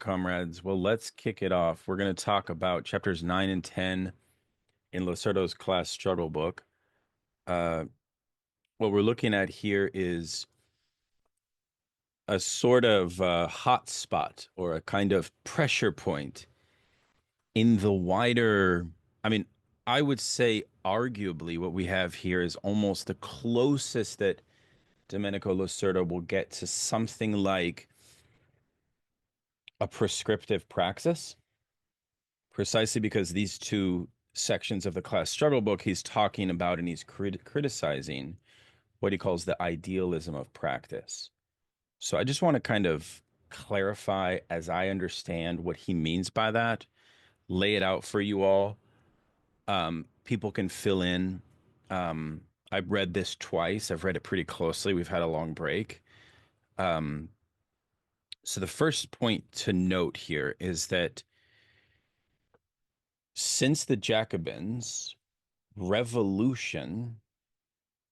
comrades. Well, let's kick it off. We're going to talk about chapters 9 and 10 in Losurdo's Class Struggle book. Uh, what we're looking at here is a sort of hot spot or a kind of pressure point in the wider. I mean, I would say arguably what we have here is almost the closest that Domenico Losurdo will get to something like a prescriptive praxis, precisely because these two sections of the class struggle book he's talking about and he's criticizing what he calls the idealism of practice. So I just want to kind of clarify as I understand what he means by that, lay it out for you all. People can fill in. I've read this twice. I've read it pretty closely. We've had a long break. Um, so the first point to note here is that since the Jacobins, revolution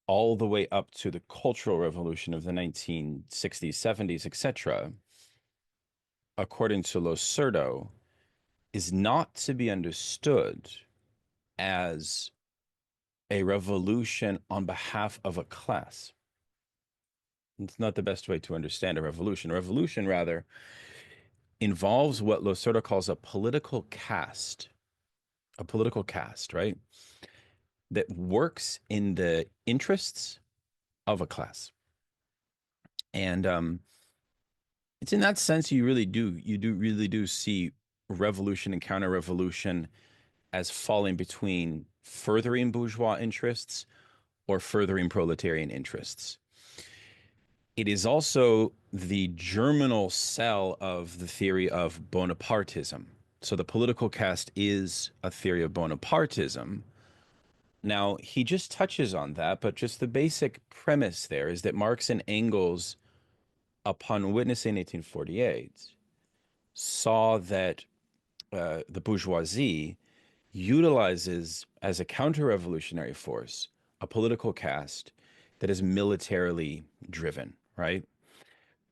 all the way up to the Cultural Revolution of the 1960s, 70s, etc., according to Losurdo, is not to be understood as a revolution on behalf of a class. It's not the best way to understand a revolution. A revolution, rather, involves what Losurdo calls a political caste, right? That works in the interests of a class. And it's in that sense you really do see revolution and counter-revolution as falling between furthering bourgeois interests or furthering proletarian interests. It is also the germinal cell of the theory of Bonapartism. So the political caste is a theory of Bonapartism. Now, he just touches on that, but just the basic premise there is that Marx and Engels, upon witnessing 1848, saw that the bourgeoisie utilizes as a counter-revolutionary force a political caste that is militarily driven, right?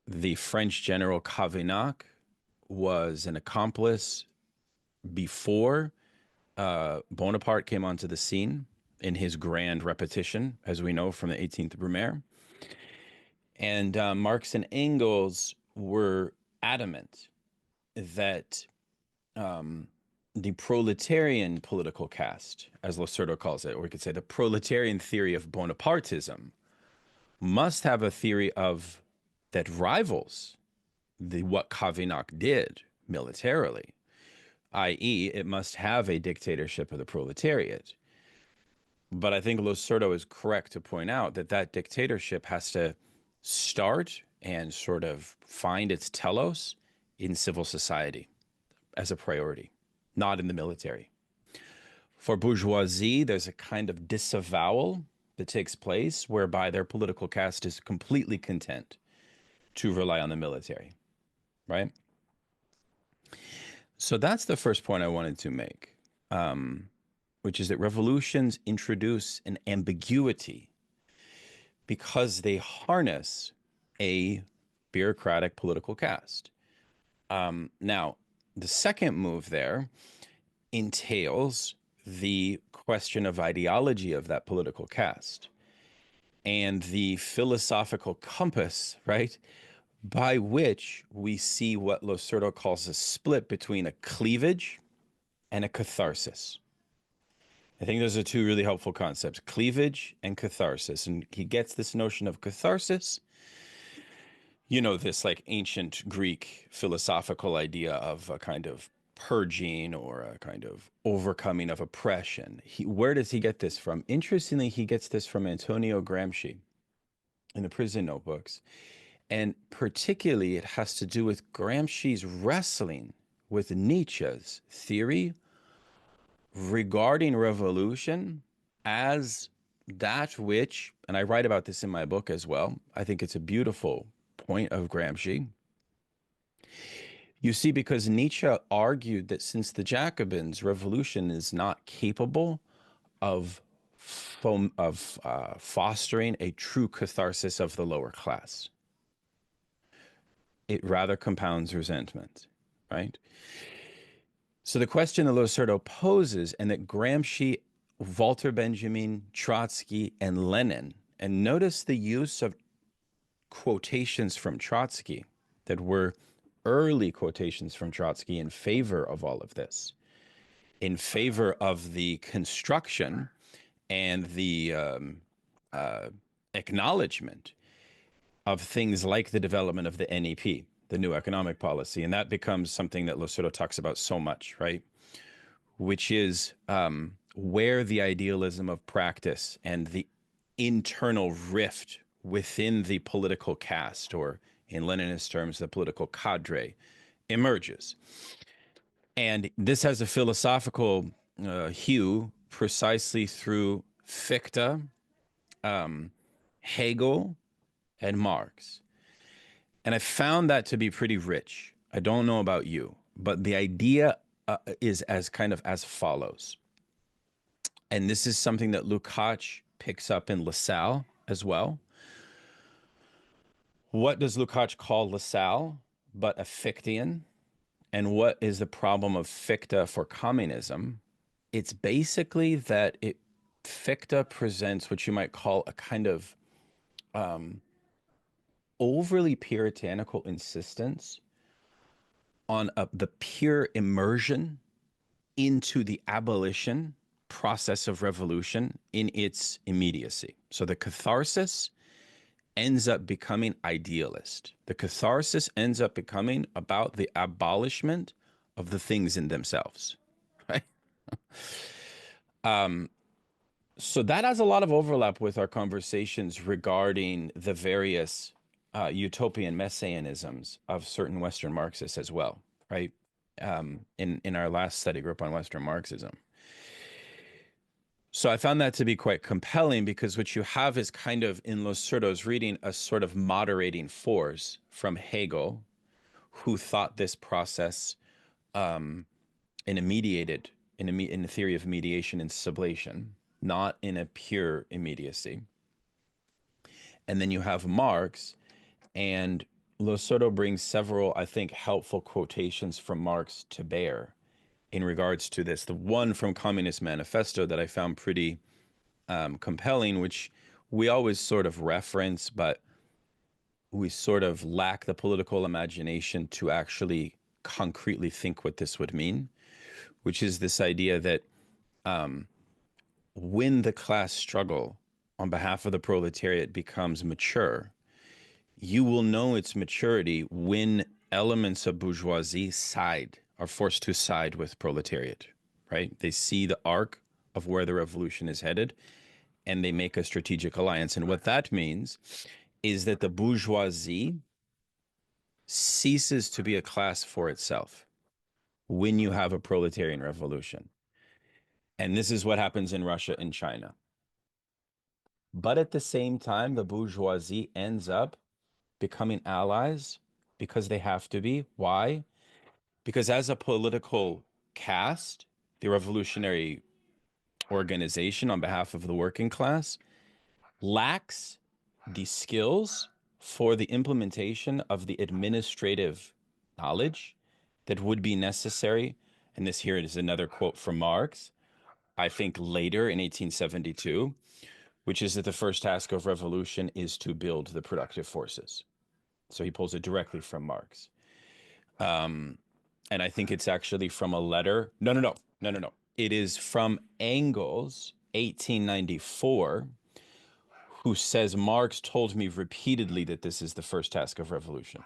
The French general Cavaignac was an accomplice before Bonaparte came onto the scene in his grand repetition, as we know from the 18th Brumaire. And Marx and Engels were adamant that the proletarian political caste, as Losurdo calls it, or we could say the proletarian theory of Bonapartism, must have a theory of that rivals the what Cavaignac did militarily, i.e., it must have a dictatorship of the proletariat. But I think Losurdo is correct to point out that that dictatorship has to start and sort of find its telos in civil society as a priority, not in the military. For bourgeoisie, there's a kind of disavowal that takes place whereby their political caste is completely content to rely on the military, right? So that's the first point I wanted to make, which is that revolutions introduce an ambiguity because they harness a bureaucratic political caste. Now, the second move there entails the question of ideology of that political caste and the philosophical compass, right, by which we see what Losurdo calls a split between a cleavage and a catharsis. I think those are two really helpful concepts, cleavage and catharsis. And he gets this notion of catharsis, this like ancient Greek philosophical idea of a kind of purging or a kind of overcoming of oppression. Where does he get this from? Interestingly, he gets this from Antonio Gramsci in the Prison Notebooks. And particularly, it has to do with Gramsci's wrestling with Nietzsche's theory regarding revolution as that which, and I write about this in my book as well, I think it's a beautiful point of Gramsci. You see, because Nietzsche argued that since the Jacobins, revolution is not capable of fostering a true catharsis of the lower class, it rather compounds resentment. right? So the question that Losurdo poses, and that Gramsci, Walter Benjamin, Trotsky, and Lenin, and notice the use of quotations from Trotsky that were early quotations from Trotsky in favor of all of this, in favor of the construction and the acknowledgement of things like the development of the NEP, the new economic policy. And that becomes something that Losurdo talks about so much, right? Which is where the idealism of practice and the internal rift within the political caste, or in Leninist terms, the political cadre, emerges. And this has a philosophical hue precisely through Fichte, Hegel, and Marx. And I found that to be pretty rich. I don't know about you, but the idea is as kind of as follows. And this is something that Lukács picks up in Lassalle as well. What does Lukács call Lassalle but a Fichtean? And what is the problem of Fichte for communism? It's basically that Fichte presents what you might call a kind of overly puritanical insistence on the pure immersion into the abolition process of revolution in its immediacy. So the catharsis ends up becoming idealist. The catharsis ends up becoming about the abolishment of the things in themselves, right? So that has a lot of overlap with our conversations regarding the various utopian messianisms of certain Western Marxists as well, right? In our last study group on Western Marxism. So I found that to be quite compelling, because what you have is kind of in Losurdo's reading a sort of moderating force from Hegel, who thought this process in a theory of mediation and sublation, not in a pure immediacy. And then you have Marx, and Losurdo brings several, I think, helpful quotations from Marx to bear in regards to this. The one from Communist Manifesto that I found pretty compelling, which we always sort of reference, but we sort of lack the political imagination to actually concretely think what this would mean, which is this idea that when the class struggle on behalf of the proletariat becomes mature, you will know its maturity when elements of bourgeoisie are forced to side with proletariat, right? They see the arc of where the revolution is headed, and they make a strategic alliance. And what that means is that the bourgeoisie ceases to be a class for itself when you have a proletarian revolution. And this is what happens in Russia and China. But at the same time, the bourgeoisie ends up becoming allies because they have to be. Why? Because as a political caste, the revolutionary organization on behalf of the working class lacks the skills for the implementation of the administrative knowledge that would be necessary. And this here is another quote from Marx, I think later in 1872, which is that the first task of revolution is to build the productive forces. So he pulls it directly from Marx. And I think it's actually from a letter. No. It is from Engels, 1894, who says Marx told me repeatedly that this is the first task of revolution.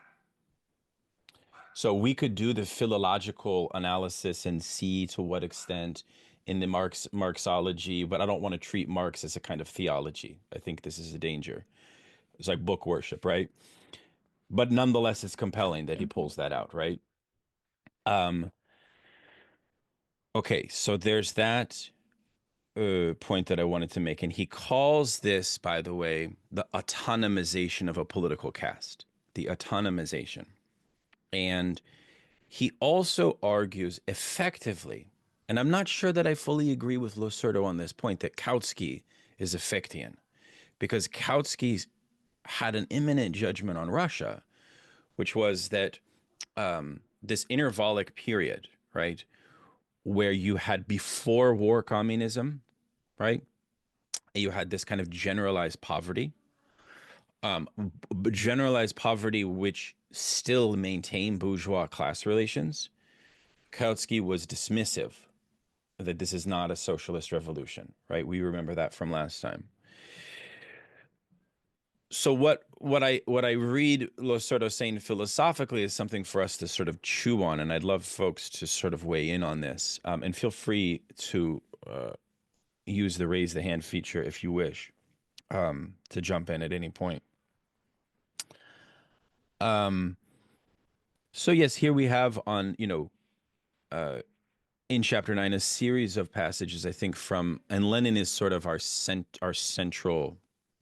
So we could do the philological analysis and see to what extent in the Marxology, but I don't want to treat Marx as a kind of theology. I think this is a danger. It's like book worship, right? But nonetheless, it's compelling that he pulls that out, right? Okay, so there's that point that I wanted to make. And he calls this, by the way, the autonomization of a political caste, the autonomization. And he also argues effectively, and I'm not sure that I fully agree with Losurdo on this point, that Kautsky is a Fichtean, because Kautsky had an imminent judgment on Russia, which was that this intervalic period, right, where you had before war communism, right? You had this kind of generalized poverty, generalized poverty which still maintained bourgeois class relations. Kautsky was dismissive that this is not a socialist revolution, right? We remember that from last time. So what I read Losurdo saying philosophically is something for us to sort of chew on, and I'd love folks to sort of weigh in on this. And feel free to use the raise the hand feature if you wish, to jump in at any point. Um, so yes, here we have on, in chapter 9 a series of passages, I think, from, and Lenin is sort of our central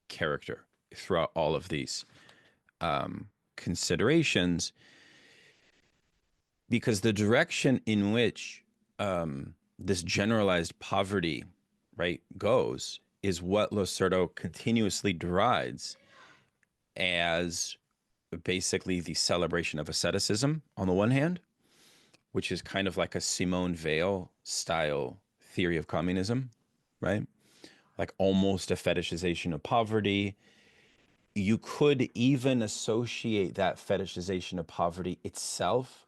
character throughout all of these considerations, because the direction in which this generalized poverty, right, goes is what Losurdo continuously derides as basically the celebration of asceticism on the one hand, which is kind of like a Simone Weil style theory of communism, right? Like almost a fetishization of poverty. You could even associate that fetishization of poverty itself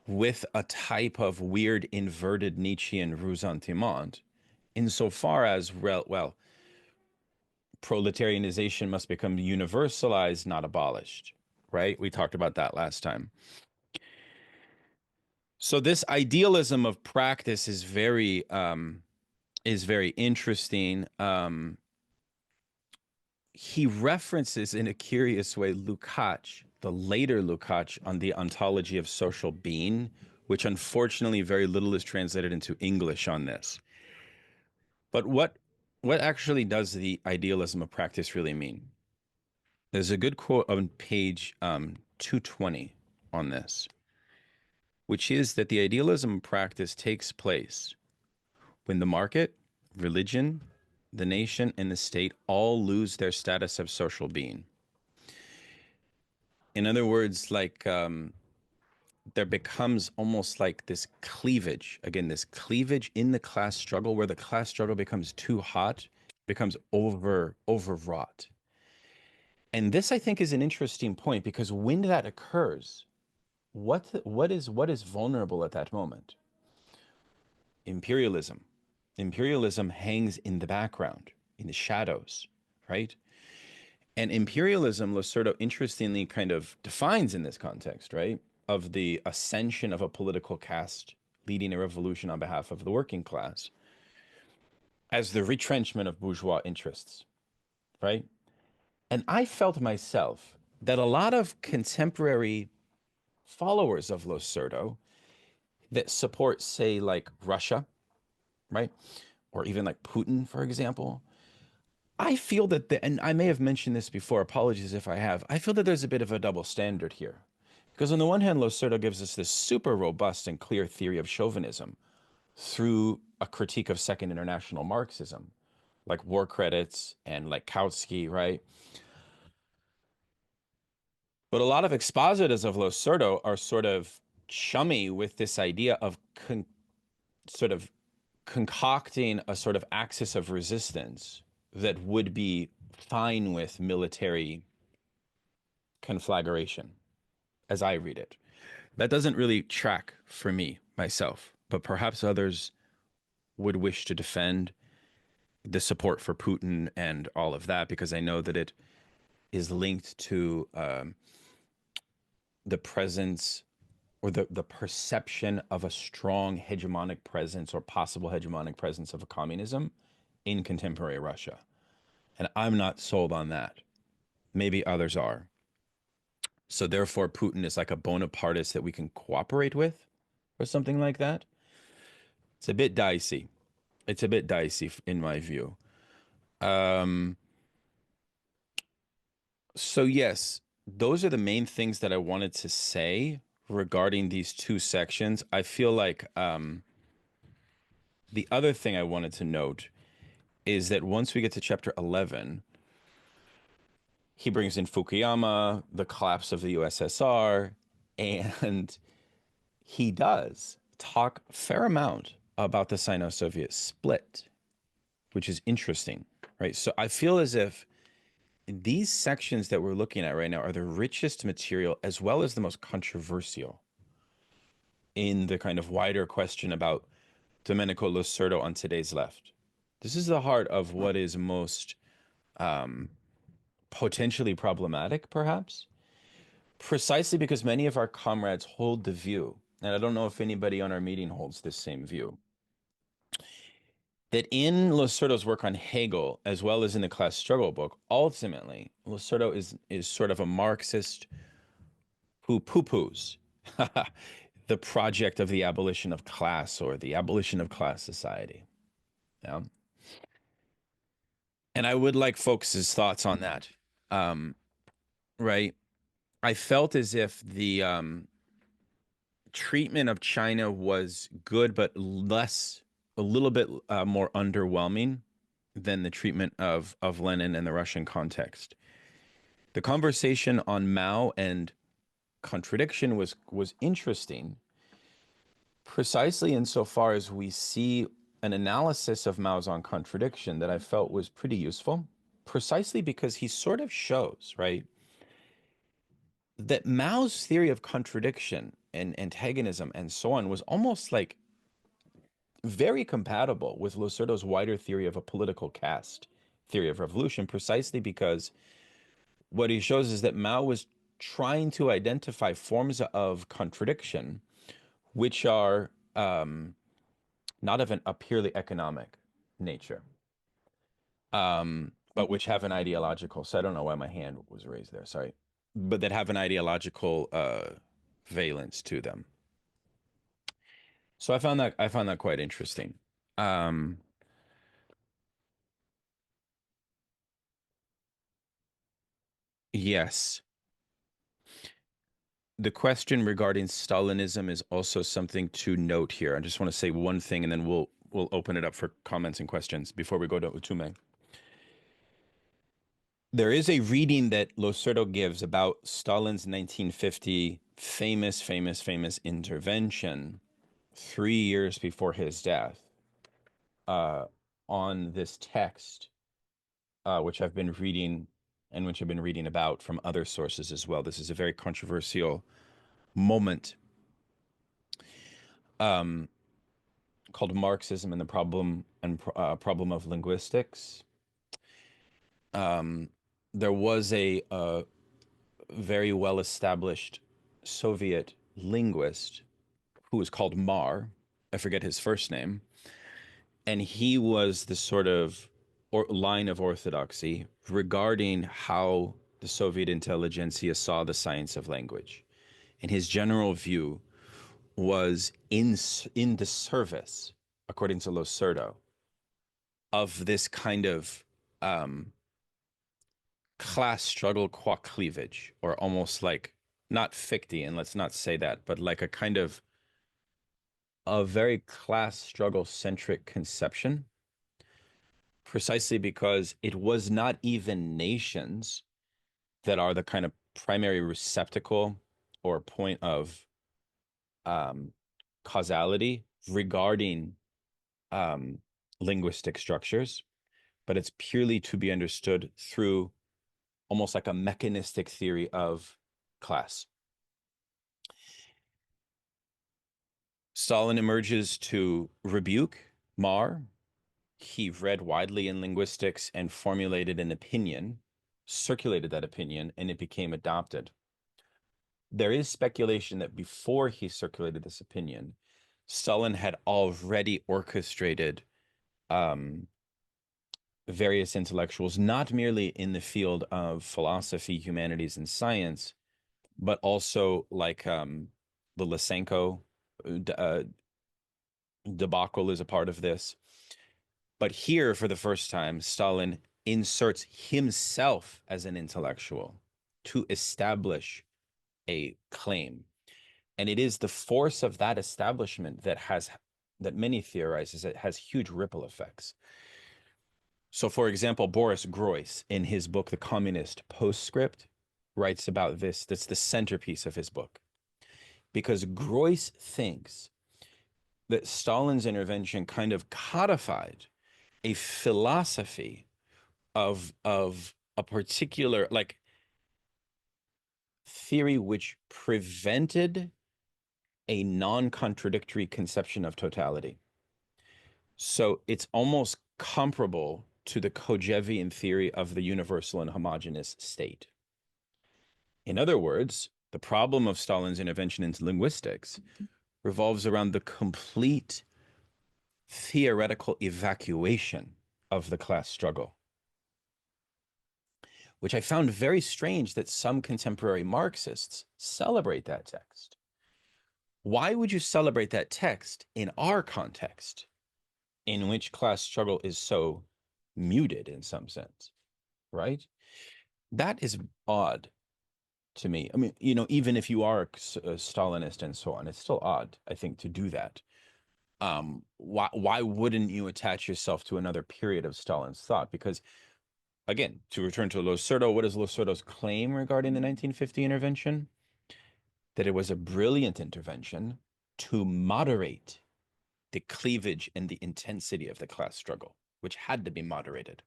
with a type of weird inverted Nietzschean ressentiment, insofar as, well, proletarianization must become universalized, not abolished, right? We talked about that last time. So this idealism of practice is very interesting. He references in a curious way Lukács, the later Lukács, on the ontology of social being, which unfortunately very little is translated into English on this. But what actually does the idealism of practice really mean? There's a good quote on page 220 on this, which is that the idealism of practice takes place when the market, religion, the nation, and the state all lose their status of social being. In other words, like there becomes almost like this cleavage, again, this cleavage in the class struggle, where the class struggle becomes too hot, becomes overwrought. And this, I think, is an interesting point, because when that occurs, what is vulnerable at that moment? Imperialism. Imperialism hangs in the background, in the shadows, right? And imperialism, Losurdo interestingly kind of defines in this context, right, of the ascension of a political caste leading a revolution on behalf of the working class, as the retrenchment of bourgeois interests, right? And I felt myself that a lot of contemporary followers of Losurdo that support, say, like Russia, right, or even like Putin, for example, I feel that and I may have mentioned this before, apologies if I have, I feel that there's a bit of a double standard here. Because on the one hand, Losurdo gives us this super robust and clear theory of chauvinism through a critique of Second International Marxism, like War Credits and like Kautsky, right? But a lot of expositors of Losurdo are sort of chummy with this idea of sort of concocting a sort of axis of resistance that would be fine with military conflagration, as I read it. That doesn't really track for me, myself, but perhaps others would wish to defend the support for Putin and all of that, because I know that it is linked to the presence, or the perception of a strong hegemonic presence or possible hegemonic presence of a communism in contemporary Russia. And I'm not sold on that. Maybe others are. So therefore, Putin is like a Bonapartist that we can cooperate with, or something like that. It's a bit dicey. It's a bit dicey in my view. Um, so yes, those are the main things that I wanted to say regarding these two sections. I feel like the other thing I wanted to note is that once we get to chapter 11, he brings in Fukuyama, the collapse of the USSR, and he does talk a fair amount about the Sino-Soviet split, which is interesting, right? So I feel as if these sections that we're looking at right now are the richest material as well as the most controversial in the kind of wider question about Domenico Losurdo on today's left. This is the heart of what is most um, potentially problematic, perhaps, precisely because many of our comrades hold the view, and I don't know if anybody on our meeting holds this same view, that in Losurdo's work on Hegel, as well as in the Class Struggle book, ultimately, Losurdo is sort of a Marxist who poo-poos the project of the abolition of class or the abolition of class society. Yeah. And I would like folks' thoughts on that. Um, right. I felt as if the treatment of China was good, but a little bit more underwhelming than the treatment of Lenin in the Russian context. The conversation on Mao and contradiction was interesting, precisely insofar as we see an analysis of Mao's on contradiction that I felt was pretty useful, precisely because he sort of shows, right, that Mao's theory of contradiction and antagonism and so on was almost like very compatible with Losurdo's wider theory of a political caste theory of revolution, precisely because what he shows is that Mao was trying to identify forms of contradiction which are not of a purely economic nature, but which have an ideological. So I don't know why my hand was raised there. Sorry, but that have an ideological valence to them. So I found that quite interesting. Um, yes, the question regarding Stalinism is also something to note here. I just want to say one thing, and then we'll open it up for comments and questions before we go to Mtume. There is a reading that Losurdo gives about Stalin's 1950 famous intervention 3 years before his death uh, on this text, which I've been reading and which I've been reading about from other sources as well. This is a very controversial moment um, called Marxism and the problem of linguistics. Um, there was a very well established Soviet linguist who was called Mar. I forget his first name. And he was the sort of line of orthodoxy regarding how the Soviet intelligentsia saw the science of language. And his general view was in the service, according to Losurdo, of this kind of um, class struggle qua cleavage, or almost like not Fichtean, let's not say that, but like a kind of a very class struggle centric conception, precisely because it was not even nations that are the kind of primary receptacle or point of um, causality regarding um, linguistic structures, but it's purely to be understood through almost like a mechanistic theory of class. Stalin emerges to rebuke Mar. He read widely in linguistics and formulated an opinion, circulated that opinion, and it became adopted. There is speculation that before he circulated this opinion, Stalin had already orchestrated um, various intellectuals, not merely in the field of philosophy, humanities, and science, but also like the Lysenko debacle is a part of this. But here, for the first time, Stalin inserts himself as an intellectual to establish a claim. And it is the force of that establishment that many theorize is it has huge ripple effects. So, for example, Boris Groys, in his book, The Communist Postscript, writes about this. That's the centerpiece of his book. because Greuze thinks that Stalin's intervention kind of codified a philosophy of a particular like theory which prevented a non-contradictory conception of totality. So it's almost comparable to the Kojevian theory of the universal and homogeneous state. In other words, the problem of Stalin's intervention into linguistics revolves around the complete theoretical evacuation of the class struggle, which I found very strange that some contemporary Marxists celebrate that text. Why would you celebrate that text in our context, in which class struggle is so muted in some sense, right? That is odd to me. I mean, you know, even if you are a Stalinist and so on, it's still odd, I think, to do that. Why wouldn't you attach yourself to another period of Stalin's thought? Because, again, to return to Losurdo, what is Losurdo's claim regarding the 1950 intervention? That it was a brilliant intervention to moderate the cleavage and the intensity of the class struggle, which had to be moderated.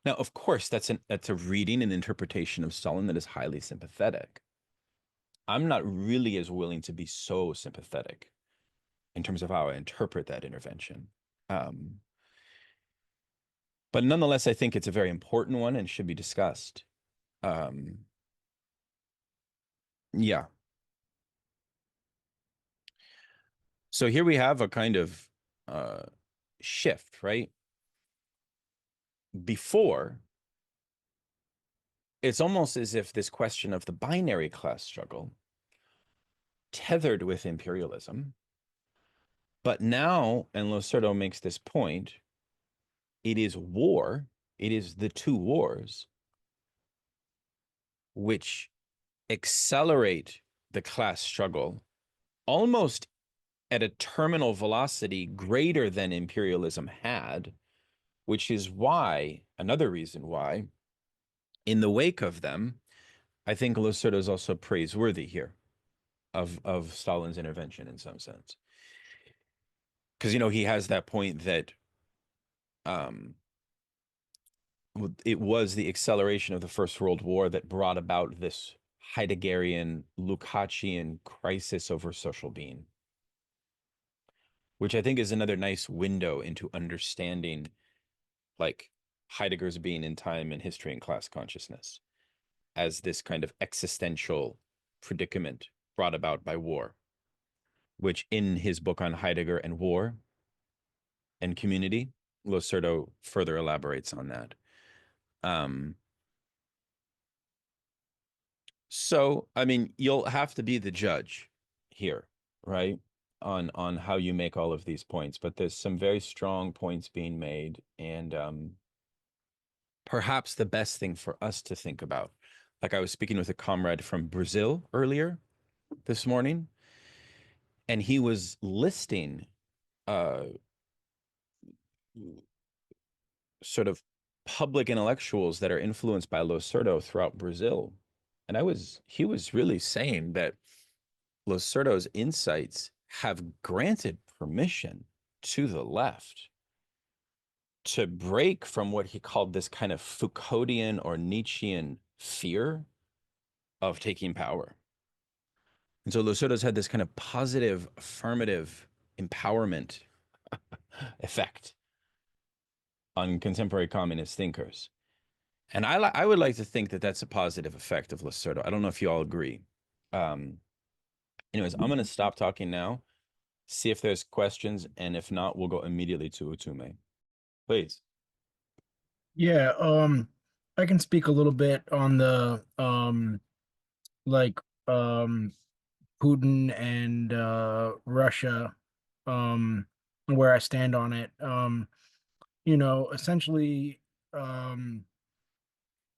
Now, of course, that's a reading and interpretation of Stalin that is highly sympathetic. I'm not really as willing to be so sympathetic in terms of how I interpret that intervention. But nonetheless, I think it's a very important one and should be discussed. Yeah. So here we have a kind of shift, right? Before, it's almost as if this question of the binary class struggle tethered with imperialism. But now, and Losurdo makes this point, it is war, it is the two wars which accelerate the class struggle almost at a terminal velocity greater than imperialism had, which is why, another reason why, in the wake of them, I think Losurdo is also praiseworthy here of Stalin's intervention in some sense. Because, you know, he has that point that it was the acceleration of the First World War that brought about this Heideggerian, Lukácsian crisis over social being, which I think is another nice window into understanding like Heidegger's being in time and history and class consciousness as this kind of existential predicament brought about by war, which in his book on Heidegger and war and community, Losurdo further elaborates on that. So, I mean, you'll have to be the judge here, right? On how you make all of these points, but there's some very strong points being made, and perhaps the best thing for us to think about, like I was speaking with a comrade from Brazil earlier this morning, and he was listing sort of public intellectuals that are influenced by Losurdo throughout Brazil. And he was really saying that Losurdo's insights have granted permission to the left to break from what he called this kind of Foucauldian or Nietzschean fear of taking power. And so Losurdo's had this kind of positive, affirmative empowerment effect on contemporary communist thinkers. And I would like to think that that's a positive effect of Losurdo. I don't know if you all agree. Anyways, I'm going to stop talking now, see if there's questions, and if not, we'll go immediately to Mtume. Please. Yeah, I can speak a little bit on the like Putin and Russia, where I stand on it. Essentially,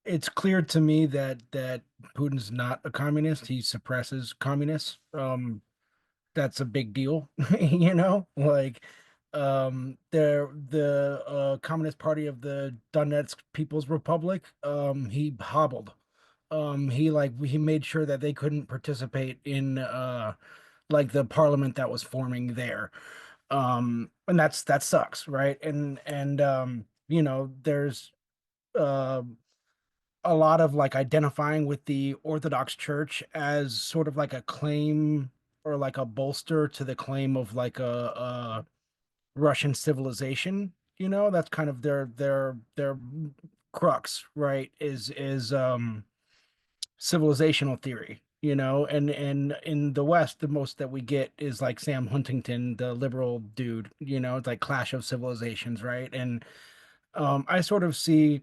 it's clear to me that Putin's not a communist. He suppresses communists. That's a big deal, like the Communist Party of the Donetsk People's Republic, he hobbled. He made sure that they couldn't participate in like the parliament that was forming there. And that sucks, right? And you know, there's uh a lot of like identifying with the Orthodox Church as sort of like a claim or like a bolster to the claim of like a Russian civilization. You know, that's kind of their crux, right? Is civilizational theory. You know, and in the West, the most that we get is like Sam Huntington, the liberal dude. You know, it's like Clash of Civilizations, right? And I sort of see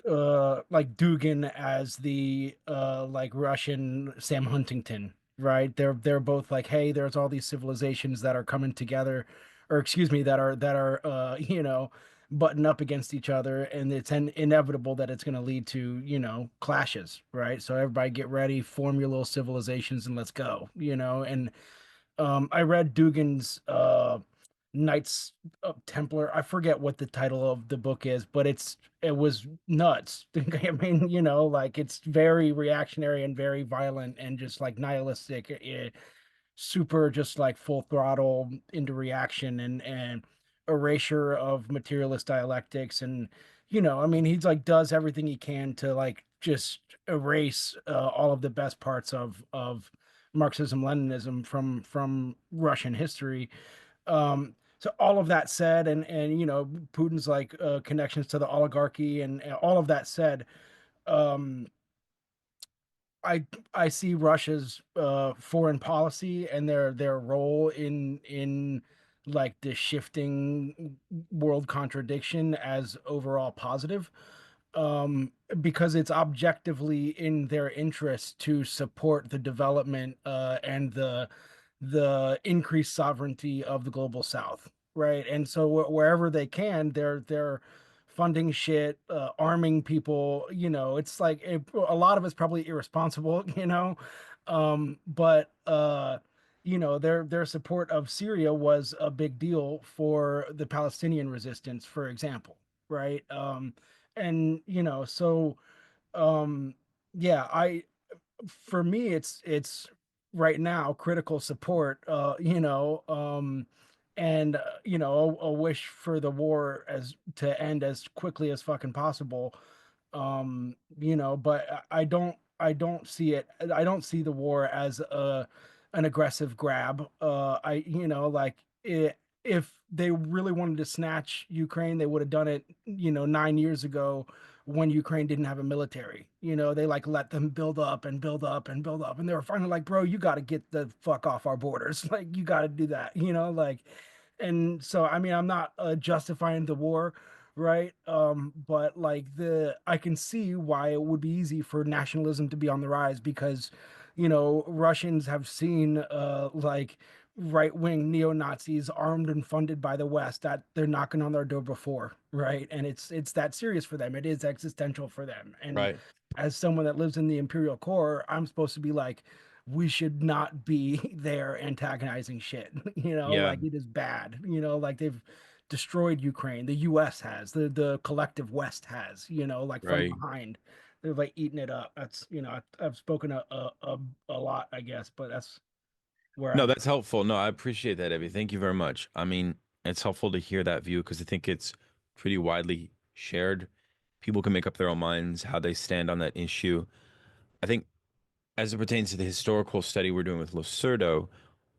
like Dugan as the like Russian Sam Huntington, right? They're both like, hey, there's all these civilizations that are coming together, or excuse me, that are you know, button up against each other, and it's inevitable that it's going to lead to, you know, clashes, right? So everybody get ready, form your little civilizations, and let's go, you know. And I read Dugan's Knights of Templar. I forget what the title of the book is, but it was nuts. I mean, you know, like it's very reactionary and very violent and just like nihilistic, super just like full throttle into reaction and erasure of materialist dialectics. And you know, I mean, he's like does everything he can to like just erase all of the best parts of Marxism Leninism from Russian history. So all of that said, and you know, Putin's like connections to the oligarchy and all of that said, um, I I see Russia's foreign policy and their role in like the shifting world contradiction as overall positive, because it's objectively in their interest to support the development and the increased sovereignty of the global South, right? And so wherever they can, they're funding shit, arming people. You know, it's like a lot of it's probably irresponsible, you know, but you know, their support of Syria was a big deal for the Palestinian resistance, for example, right? And you know, so yeah, I for me it's right now critical support, you know, and you know, a wish for the war as to end as quickly as fucking possible. You know, but I don't see it. I don't see the war as a an aggressive grab. I you know, like it, if they really wanted to snatch Ukraine, they would have done it, you know, 9 years ago when Ukraine didn't have a military. You know, they like let them build up and build up and build up. And they were finally like, bro, you got to get the fuck off our borders. Like, you got to do that, you know, like, and so, I mean, I'm not justifying the war, right? But like I can see why it would be easy for nationalism to be on the rise because, you know, Russians have seen like right-wing neo-Nazis armed and funded by the West that they're knocking on their door before, right? And it's that serious for them. It is existential for them. And Right. as someone that lives in the imperial core, I'm supposed to be like, we should not be there antagonizing shit. You know, Yeah. like it is bad. You know, like they've destroyed Ukraine. The US has, the collective West has, you know, like from Right. behind. They're like eating it up. That's, you know, I've spoken a lot, I guess, but that's where No, I'm that's helpful. No, I appreciate that, Evie. Thank you very much. I mean, it's helpful to hear that view because I think it's pretty widely shared. People can make up their own minds how they stand on that issue. I think as it pertains to the historical study we're doing with Losurdo,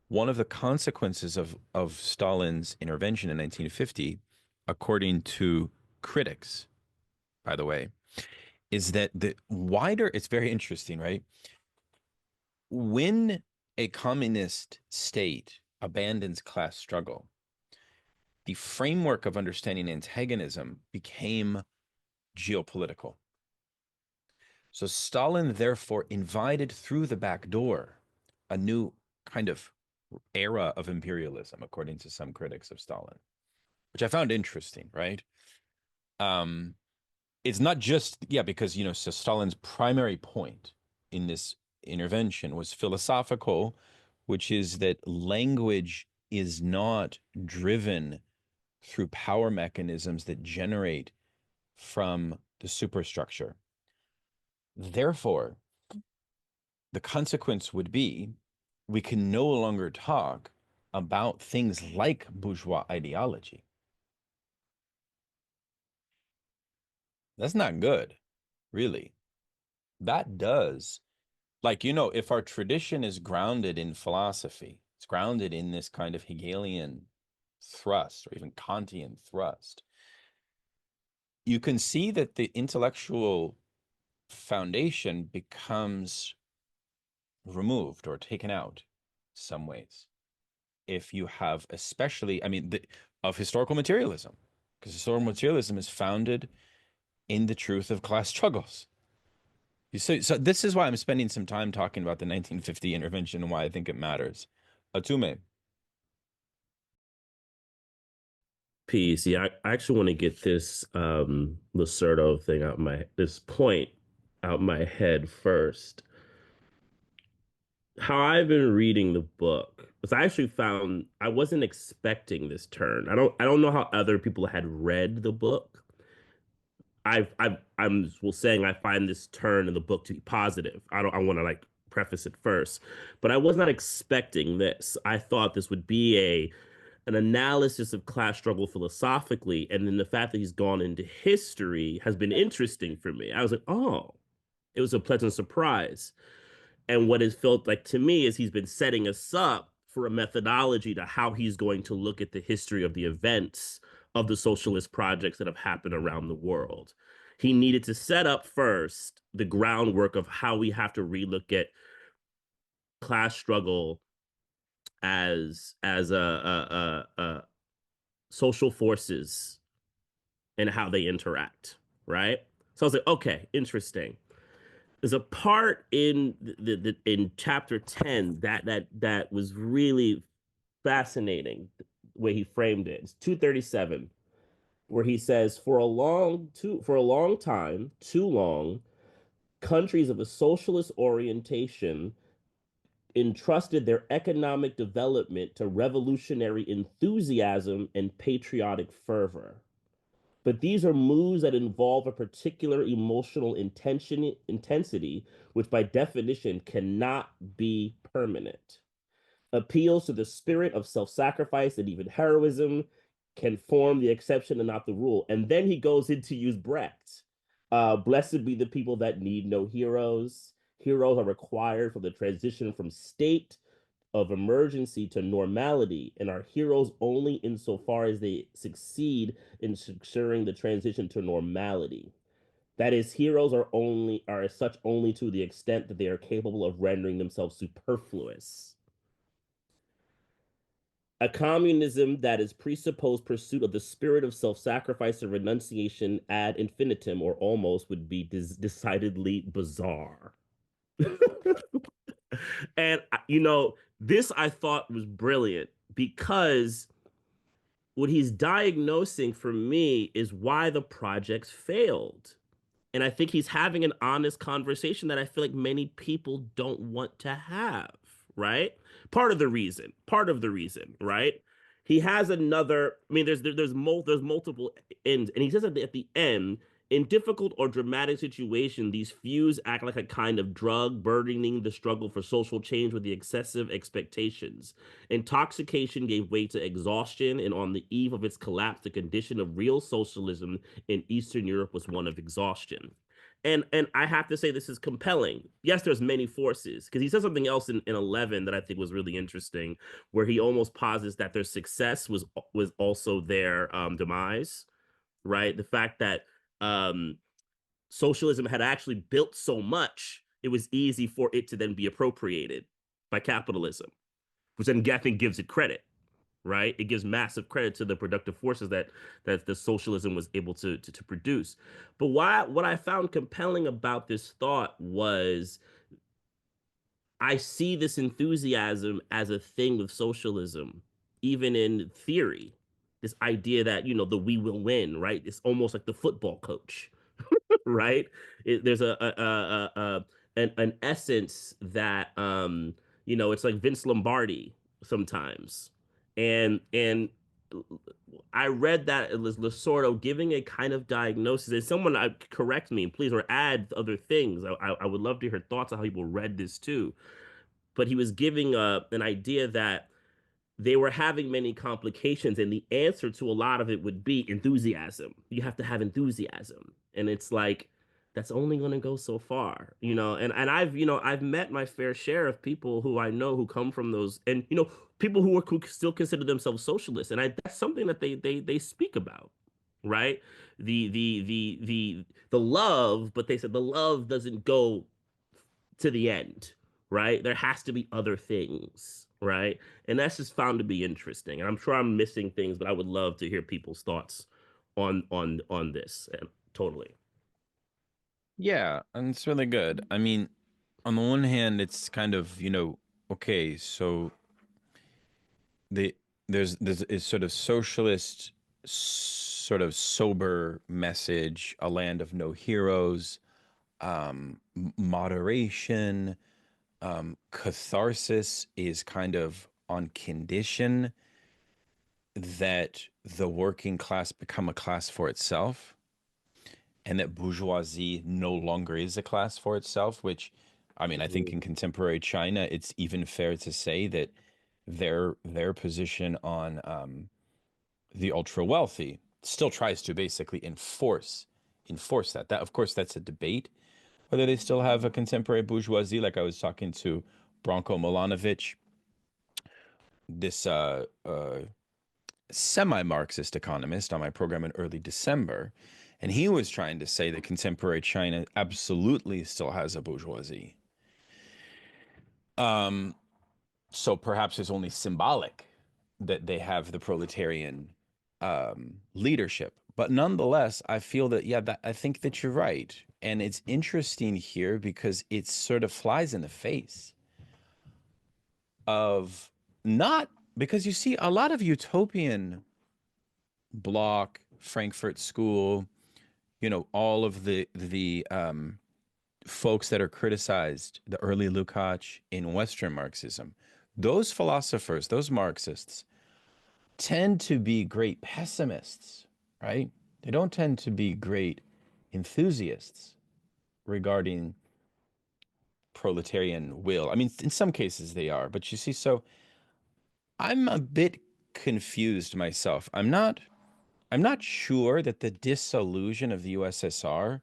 one of the consequences of Stalin's intervention in 1950, according to critics, by the way, is that the wider, it's very interesting, right? When a communist state abandons class struggle, the framework of understanding antagonism became geopolitical. So Stalin therefore invited through the back door a new kind of era of imperialism, according to some critics of Stalin, which I found interesting, right? Um, it's not just, yeah, because, you know, so Stalin's primary point in this intervention was philosophical, which is that language is not driven through power mechanisms that generate from the superstructure. Therefore, the consequence would be we can no longer talk about things like bourgeois ideology. That's not good, really. That does, like, if our tradition is grounded in philosophy, it's grounded in this kind of Hegelian thrust or even Kantian thrust, you can see that the intellectual foundation becomes removed or taken out some ways. If you have, especially, I mean, of historical materialism, because historical materialism is founded in the truth of class struggles. So this is why I'm spending some time talking about the 1950 intervention and why I think it matters. Mtume. Piece. Yeah, I actually want to get this Losurdo thing this point out my head first. How I've been reading the book, because I actually found I wasn't expecting this turn. I don't know how other people had read the book. I'm saying I find this turn in the book to be positive. I want to like preface it first, but I was not expecting this. I thought this would be an analysis of class struggle philosophically, and then the fact that he's gone into history has been interesting for me. I was like, oh, it was a pleasant surprise. And what it felt like to me is he's been setting us up for a methodology to how he's going to look at the history of the events of the socialist projects that have happened around the world. He needed to set up first the groundwork of how we have to relook at class struggle as a social forces and how they interact, right? So I was like, okay, interesting. There's a part in in chapter 10 that was really fascinating the way he framed it. It's 237, where he says, for a long time, too long, countries of a socialist orientation entrusted their economic development to revolutionary enthusiasm and patriotic fervor. But these are moves that involve a particular emotional intensity, which by definition cannot be permanent. Appeals to the spirit of self sacrifice and even heroism can form the exception and not the rule. And then he goes in to use Brecht. Blessed be the people that need no heroes. Heroes are required for the transition from state of emergency to normality and are heroes only insofar as they succeed in securing the transition to normality. That is, heroes are as such only to the extent that they are capable of rendering themselves superfluous. A communism that is presupposed pursuit of the spirit of self-sacrifice and renunciation ad infinitum or almost would be decidedly bizarre. And this I thought was brilliant because what he's diagnosing for me is why the projects failed. And I think he's having an honest conversation that I feel like many people don't want to have, right? Part of the reason, right? He has another, I mean, there's multiple ends. And he says at the end, in difficult or dramatic situation, these feuds act like a kind of drug, burdening the struggle for social change with the excessive expectations. Intoxication gave way to exhaustion, and on the eve of its collapse, the condition of real socialism in Eastern Europe was one of exhaustion. And I have to say this is compelling. Yes, there's many forces because he says something else in 11 that I think was really interesting, where he almost posits that their success was also their demise, right? The fact that um, socialism had actually built so much, it was easy for it to then be appropriated by capitalism, which then I think gives it credit, right? It gives massive credit to the productive forces that the socialism was able to produce. But what I found compelling about this thought was I see this enthusiasm as a thing with socialism, even in theory. This idea that, the we will win, right? It's almost like the football coach, right? There's an essence that it's like Vince Lombardi sometimes, and I read that it was Losurdo giving a kind of diagnosis. And someone correct me, please, or add other things. I would love to hear thoughts on how people read this too. But he was giving an idea that they were having many complications, and the answer to a lot of it would be enthusiasm. You have to have enthusiasm, and it's like that's only going to go so far, you know. And I've met my fair share of people who I know who come from those, and people who still consider themselves socialists, and that's something that they speak about, right? The love, but they said the love doesn't go to the end, right? There has to be other things, right? And that's just found to be interesting. And I'm sure I'm missing things, but I would love to hear people's thoughts on this. And totally. Yeah, and it's really good. I mean, on the one hand, it's kind of, okay, so the there's a sort of socialist, sort of sober message, a land of no heroes, moderation, catharsis is kind of on condition that the working class become a class for itself, and that bourgeoisie no longer is a class for itself, which, I mean, I think in contemporary China, it's even fair to say that their position on the ultra wealthy still tries to basically enforce that. That, of course, that's a debate whether they still have a contemporary bourgeoisie. Like I was talking to Branko Milanovic, this semi-Marxist economist, on my program in early December, and he was trying to say that contemporary China absolutely still has a bourgeoisie. So perhaps it's only symbolic that they have the proletarian leadership. But nonetheless, I feel that, yeah, I think that you're right. And it's interesting here because it sort of flies in the face of not, because you see a lot of utopian Block, Frankfurt School, all of the folks that are criticized, the early Lukács in Western Marxism, those philosophers, those Marxists, tend to be great pessimists, right? They don't tend to be great enthusiasts regarding proletarian will. I mean, in some cases they are, but you see, so I'm a bit confused myself. I'm not sure that the dissolution of the USSR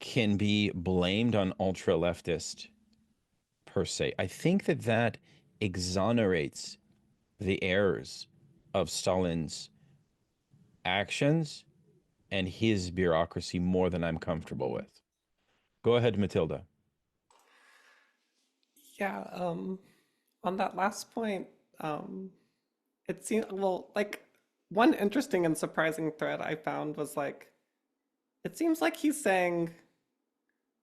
can be blamed on ultra leftist per se. I think that exonerates the errors of Stalin's actions and his bureaucracy more than I'm comfortable with. Go ahead, Matilda. Yeah, on that last point, it seemed, well, like one interesting and surprising thread I found was like, it seems like he's saying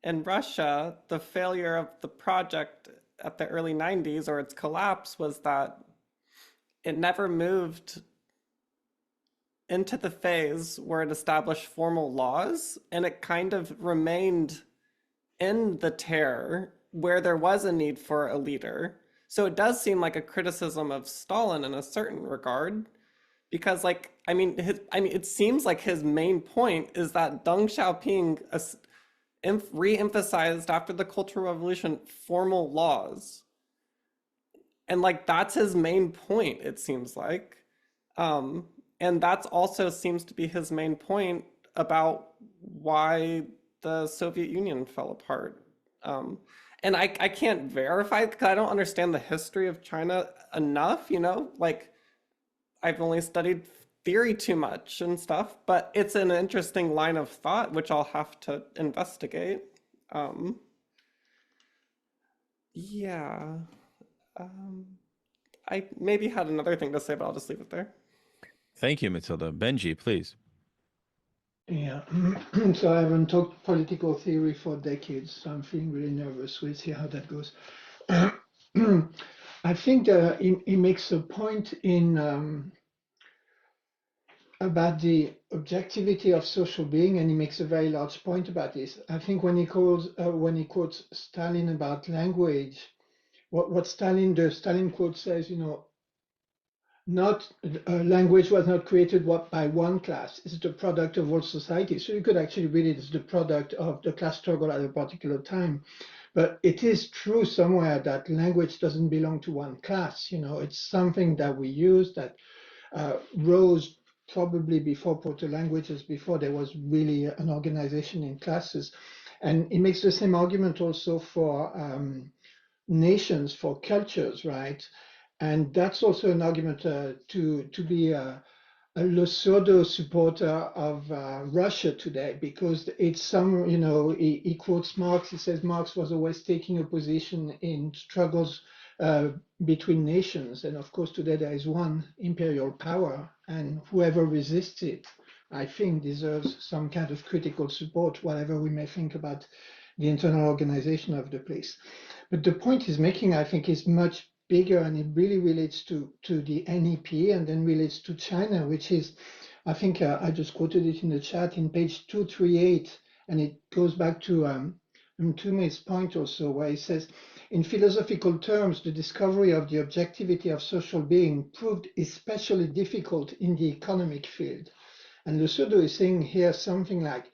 in Russia, the failure of the project at the early 90s or its collapse was that it never moved into the phase where it established formal laws, and it kind of remained in the terror where there was a need for a leader. So it does seem like a criticism of Stalin in a certain regard, because it seems like his main point is that Deng Xiaoping re-emphasized after the Cultural Revolution formal laws, and like that's his main point, it seems like. And that's also seems to be his main point about why the Soviet Union fell apart. And I can't verify because I don't understand the history of China enough, like I've only studied theory too much and stuff, but it's an interesting line of thought, which I'll have to investigate. Yeah. I maybe had another thing to say, but I'll just leave it there. Thank you, Matilda. Benji, please. Yeah, so I haven't talked political theory for decades, so I'm feeling really nervous. We'll see how that goes. I think he makes a point in about the objectivity of social being, and he makes a very large point about this. I think when he quotes Stalin about language, what the Stalin quote says, not language was not created by one class. It's the product of all society. So you could actually read it as the product of the class struggle at a particular time. But it is true somewhere that language doesn't belong to one class. You know, it's something that we use that rose probably before proto-languages, before there was really an organization in classes. And it makes the same argument also for nations, for cultures, right? And that's also an argument to be a Losurdo supporter of Russia today, because it's some, you know, he quotes Marx. He says Marx was always taking a position in struggles between nations. And of course, today there is one imperial power, and whoever resists it, I think, deserves some kind of critical support, whatever we may think about the internal organization of the place. But the point he's making, I think, is much bigger, and it really relates to the NEP and then relates to China, which is, I think I just quoted it in the chat in page 238, and it goes back to Mtume's point also, where he says, in philosophical terms, the discovery of the objectivity of social being proved especially difficult in the economic field. And Losurdo is saying here something like,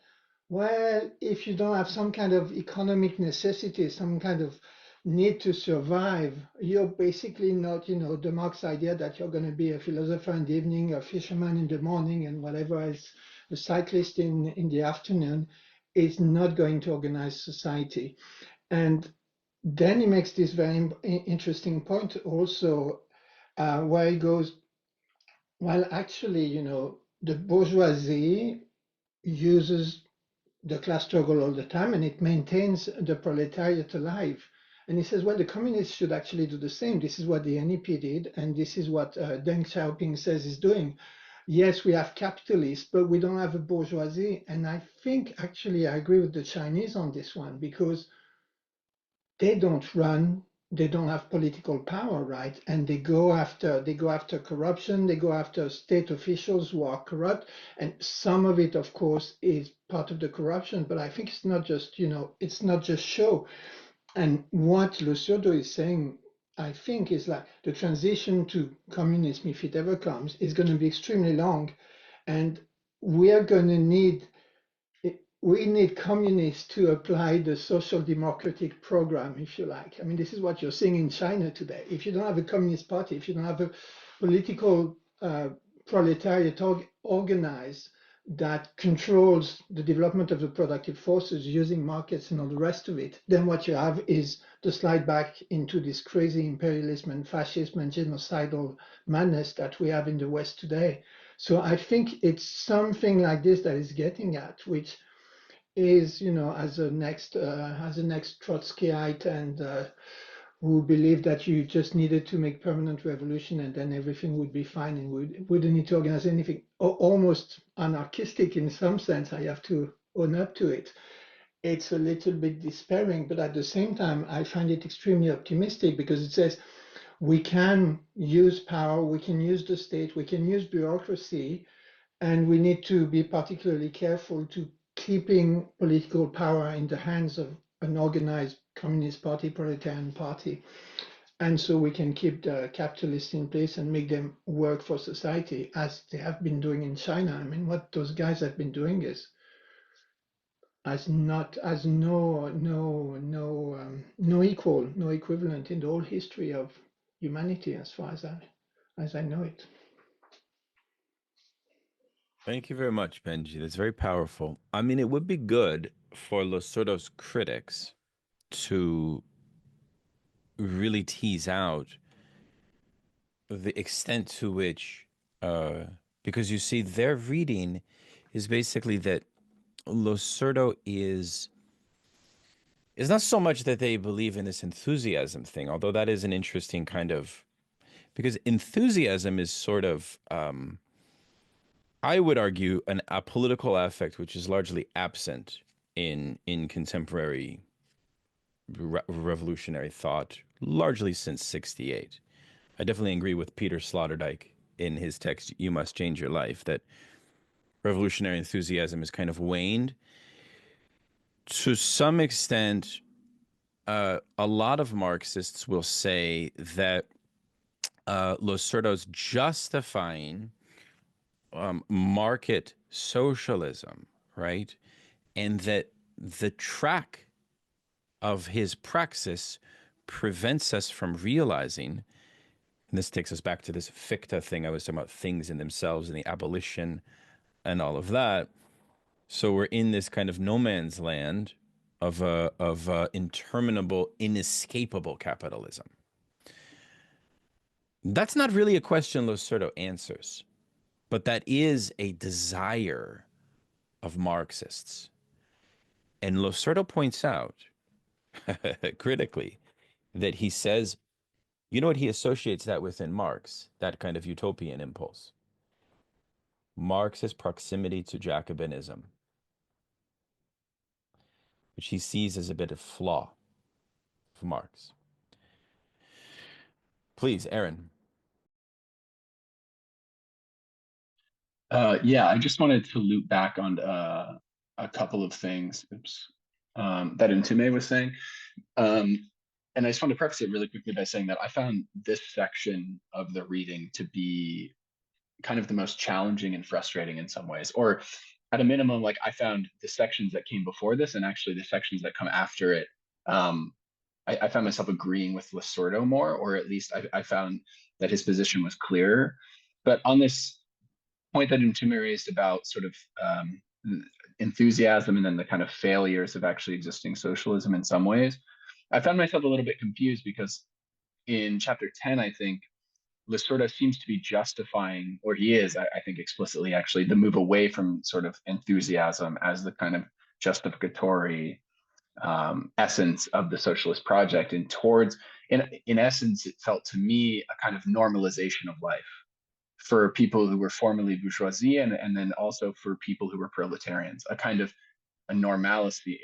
well, if you don't have some kind of economic necessity, some kind of need to survive, you're basically not, you know, the Marx idea that you're going to be a philosopher in the evening, a fisherman in the morning, and whatever else, a cyclist in the afternoon, is not going to organize society. And then he makes this very interesting point also, where he goes, well, actually, you know, the bourgeoisie uses the class struggle all the time, and it maintains the proletariat alive. And he says, well, the communists should actually do the same. This is what the NEP did, and this is what Deng Xiaoping says is doing. Yes, we have capitalists, but we don't have a bourgeoisie. And I think actually I agree with the Chinese on this one, because they don't run, they don't have political power, right? And they go after corruption, they go after state officials who are corrupt, and some of it, of course, is part of the corruption. But I think it's not just, you know, it's not just show. And what Losurdo is saying, I think, is like the transition to communism, if it ever comes, is going to be extremely long, and we are going to need communists to apply the social democratic program, if you like. I mean, this is what you're seeing in China today. If you don't have a communist party, if you don't have a political proletariat organized that controls the development of the productive forces using markets and all the rest of it, then what you have is the slide back into this crazy imperialism and fascism and genocidal madness that we have in the West today. So I think it's something like this that is getting at, which is, you know, as a next Trotskyite, and who believed that you just needed to make permanent revolution and then everything would be fine and we wouldn't need to organize anything. Almost anarchistic in some sense, I have to own up to it. It's a little bit despairing, but at the same time, I find it extremely optimistic, because it says we can use power, we can use the state, we can use bureaucracy, and we need to be particularly careful to keeping political power in the hands of an organized communist party, proletarian party. And so we can keep the capitalists in place and make them work for society, as they have been doing in China. I mean, what those guys have been doing is no equal, no equivalent in the whole history of humanity, as far as I know it. Thank you very much, Benji. That's very powerful. I mean, it would be good for Losurdo's critics to really tease out the extent to which, because you see, their reading is basically that Losurdo is not so much that they believe in this enthusiasm thing, although that is an interesting kind of, because enthusiasm is sort of, I would argue, a political affect which is largely absent in contemporary revolutionary thought, largely since '68. I definitely agree with Peter Sloterdijk in his text, You Must Change Your Life, that revolutionary enthusiasm is kind of waned. To some extent, a lot of Marxists will say that Losurdo's justifying market socialism, right? And that the track of his praxis prevents us from realizing, and this takes us back to this ficta thing I was talking about, things in themselves and the abolition and all of that. So we're in this kind of no man's land of interminable, inescapable capitalism. That's not really a question Losurdo answers, but that is a desire of Marxists. And Losurdo points out critically that he says, you know what he associates that with in Marx, that kind of utopian impulse? Marx's proximity to Jacobinism, which he sees as a bit of flaw for Marx. Please, Aaron. Yeah, I just wanted to loop back on a couple of things that Mtume was saying. And I just want to preface it really quickly by saying that I found this section of the reading to be kind of the most challenging and frustrating in some ways, or at a minimum, like I found the sections that came before this and actually the sections that come after it. I found myself agreeing with Losurdo more, or at least I found that his position was clearer. But on this point that Mtume raised about sort of enthusiasm and then the kind of failures of actually existing socialism in some ways, I found myself a little bit confused because in chapter 10, I think Losurdo seems to be justifying, or he is, I think explicitly actually, the move away from sort of enthusiasm as the kind of justificatory essence of the socialist project, and towards, in essence, it felt to me a kind of normalization of life for people who were formerly bourgeoisie, and then also for people who were proletarians, a kind of a normalcy.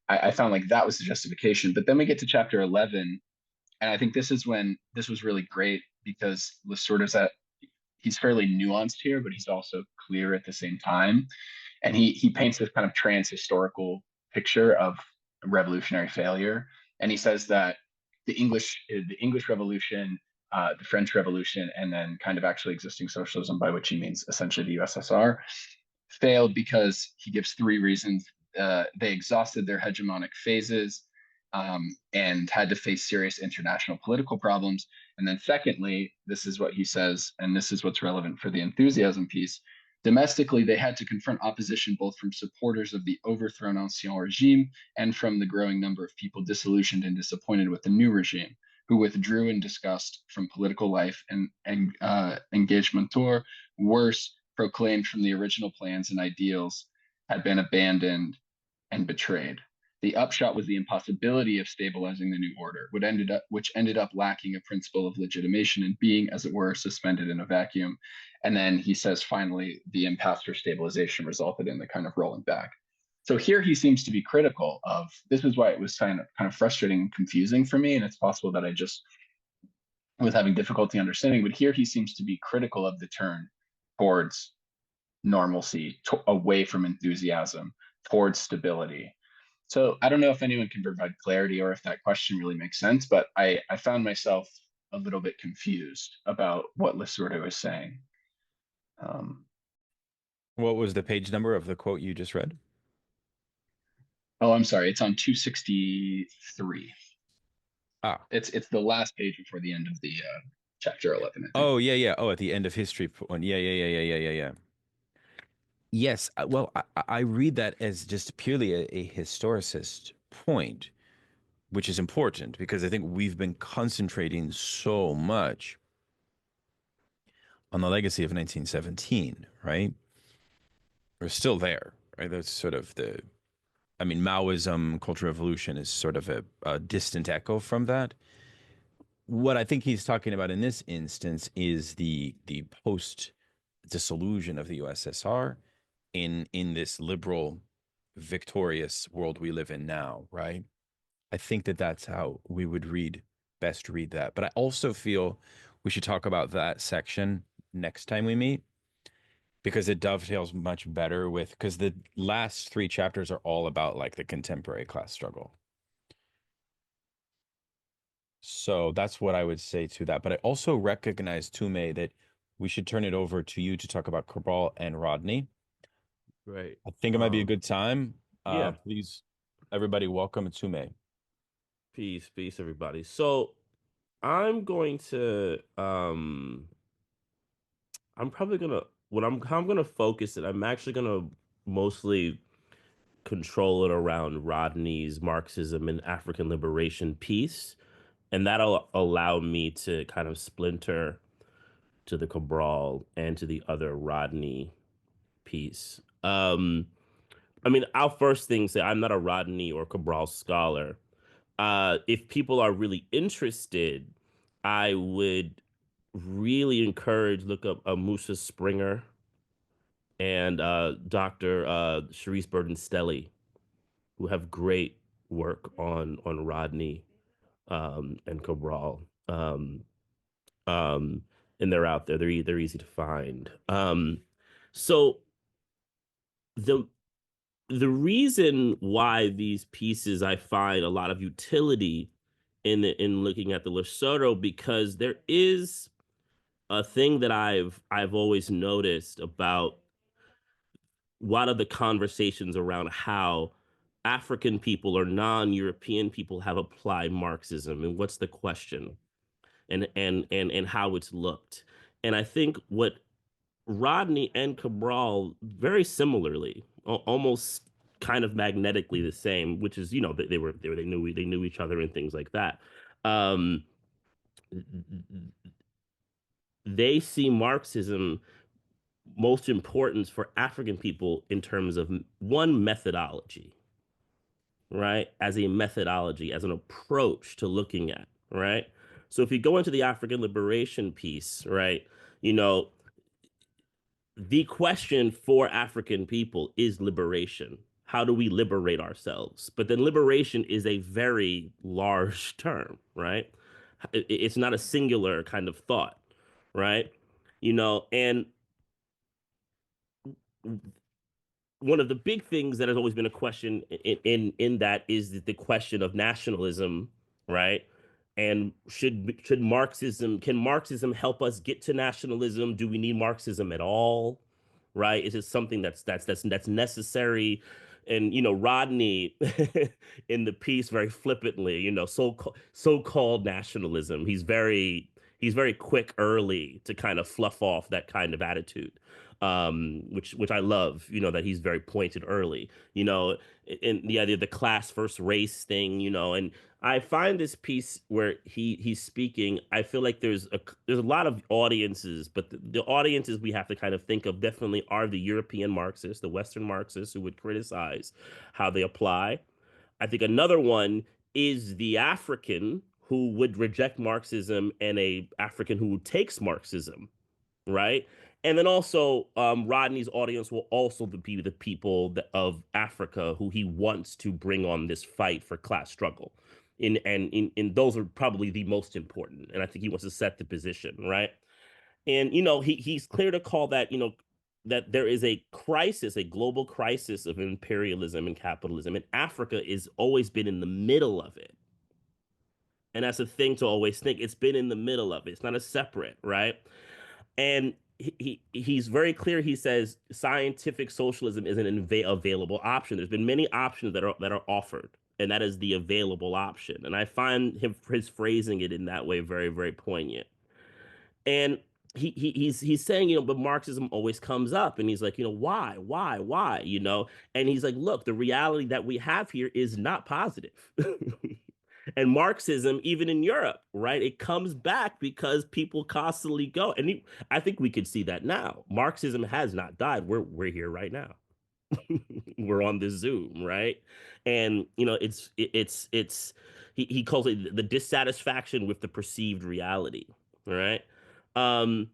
I found like that was the justification. But then we get to chapter 11, and I think this is when this was really great, because Losurdo's he's fairly nuanced here, but he's also clear at the same time. And he paints this kind of trans-historical picture of revolutionary failure. And he says that the English Revolution, the French Revolution, and then kind of actually existing socialism, by which he means essentially the USSR, failed because he gives three reasons. They exhausted their hegemonic phases and had to face serious international political problems. And then secondly, this is what he says, and this is what's relevant for the enthusiasm piece. Domestically, they had to confront opposition both from supporters of the overthrown ancien regime and from the growing number of people disillusioned and disappointed with the new regime, who withdrew in disgust from political life and engagement, or worse, proclaimed from the original plans and ideals had been abandoned and betrayed. The upshot was the impossibility of stabilizing the new order, which ended up lacking a principle of legitimation and being, as it were, suspended in a vacuum. And then he says, finally, the impasse for stabilization resulted in the kind of rolling back. So here he seems to be critical of, this is why it was kind of frustrating and confusing for me. And it's possible that I just was having difficulty understanding, but here he seems to be critical of the turn towards normalcy, away from enthusiasm, towards stability. So I don't know if anyone can provide clarity or if that question really makes sense, but I found myself a little bit confused about what Losurdo is saying. What was the page number of the quote you just read? Oh, I'm sorry. It's on 263. Ah, it's the last page before the end of the chapter 11. I think. oh yeah. Oh, at the end of history one. Yeah. Yes. Well, I read that as just purely a historicist point, which is important because I think we've been concentrating so much on the legacy of 1917, right? We're still there, right? That's sort of Maoism, Cultural Revolution is sort of a distant echo from that. What I think he's talking about in this instance is the post dissolution of the USSR in this liberal, victorious world we live in now, right? I think that's how we would best read that. But I also feel we should talk about that section next time we meet, because it dovetails much better with, because the last three chapters are all about like the contemporary class struggle. So that's what I would say to that. But I also recognize, Tume, that we should turn it over to you to talk about Cabral and Rodney. Right. I think it might be a good time. Yeah. Please, everybody, welcome Tume. Peace, everybody. So I'm going to I'm probably gonna what how I'm gonna focus it. I'm actually gonna mostly control it around Rodney's Marxism and African liberation piece, and that'll allow me to kind of splinter to the Cabral and to the other Rodney piece. I mean, I'll first thing say I'm not a Rodney or Cabral scholar. If people are really interested, I would really encourage look up Musa Springer and Dr. Sharice Burden-Stelly, who have great work on Rodney and Cabral. Um, and they're out there. They're easy to find. So the the reason why these pieces I find a lot of utility in looking at the Losurdo, because there is a thing that I've always noticed about what are the conversations around how African people or non-European people have applied Marxism, and what's the question, and how it's looked. And I think what Rodney and Cabral very similarly, almost kind of magnetically the same, which is, you know, they knew each other and things like that. Um, they see Marxism most important for African people in terms of one, methodology, right? As a methodology, as an approach to looking at, right? So if you go into the African liberation piece, right, you know, the question for African people is liberation. How do we liberate ourselves? But then liberation is a very large term, right? It's not a singular kind of thought, right? You know, and one of the big things that has always been a question in that is the question of nationalism, right? And should Marxism can Marxism help us get to nationalism? Do we need Marxism at all? Right? Is it something that's necessary? And you know, Rodney in the piece very flippantly, you know, so-called nationalism. He's very quick early to kind of fluff off that kind of attitude, which I love, you know, that he's very pointed early, you know, in the idea of the class versus race thing, you know. And I find this piece where he's speaking, I feel like there's a lot of audiences, but the audiences we have to kind of think of definitely are the European Marxists, the Western Marxists who would criticize how they apply. I think another one is the African who would reject Marxism and a African who takes Marxism, right? And then also, Rodney's audience will also be the people of Africa who he wants to bring on this fight for class struggle. In those are probably the most important. And I think he wants to set the position, right? And, you know, he's clear to call that, you know, that there is a crisis, a global crisis of imperialism and capitalism. And Africa has always been in the middle of it. And that's a thing to always think. It's been in the middle of it. It's not a separate, right? And he's very clear. He says scientific socialism is an available option. There's been many options that are offered, and that is the available option. And I find his phrasing it in that way very, very poignant. And he's saying, you know, but Marxism always comes up, and he's like, you know, why, you know? And he's like, look, the reality that we have here is not positive. And Marxism, even in Europe, right? It comes back because people constantly go, and I think we could see that now. Marxism has not died. We're here right now. We're on this Zoom, right? And you know, it's he calls it the dissatisfaction with the perceived reality, right? Um,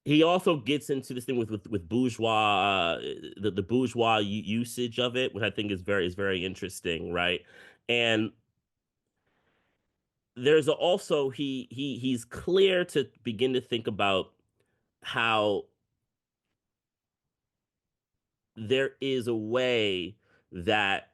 he also gets into this thing with bourgeois, the bourgeois usage of it, which I think is very interesting, right? And there's also he's clear to begin to think about how there is a way that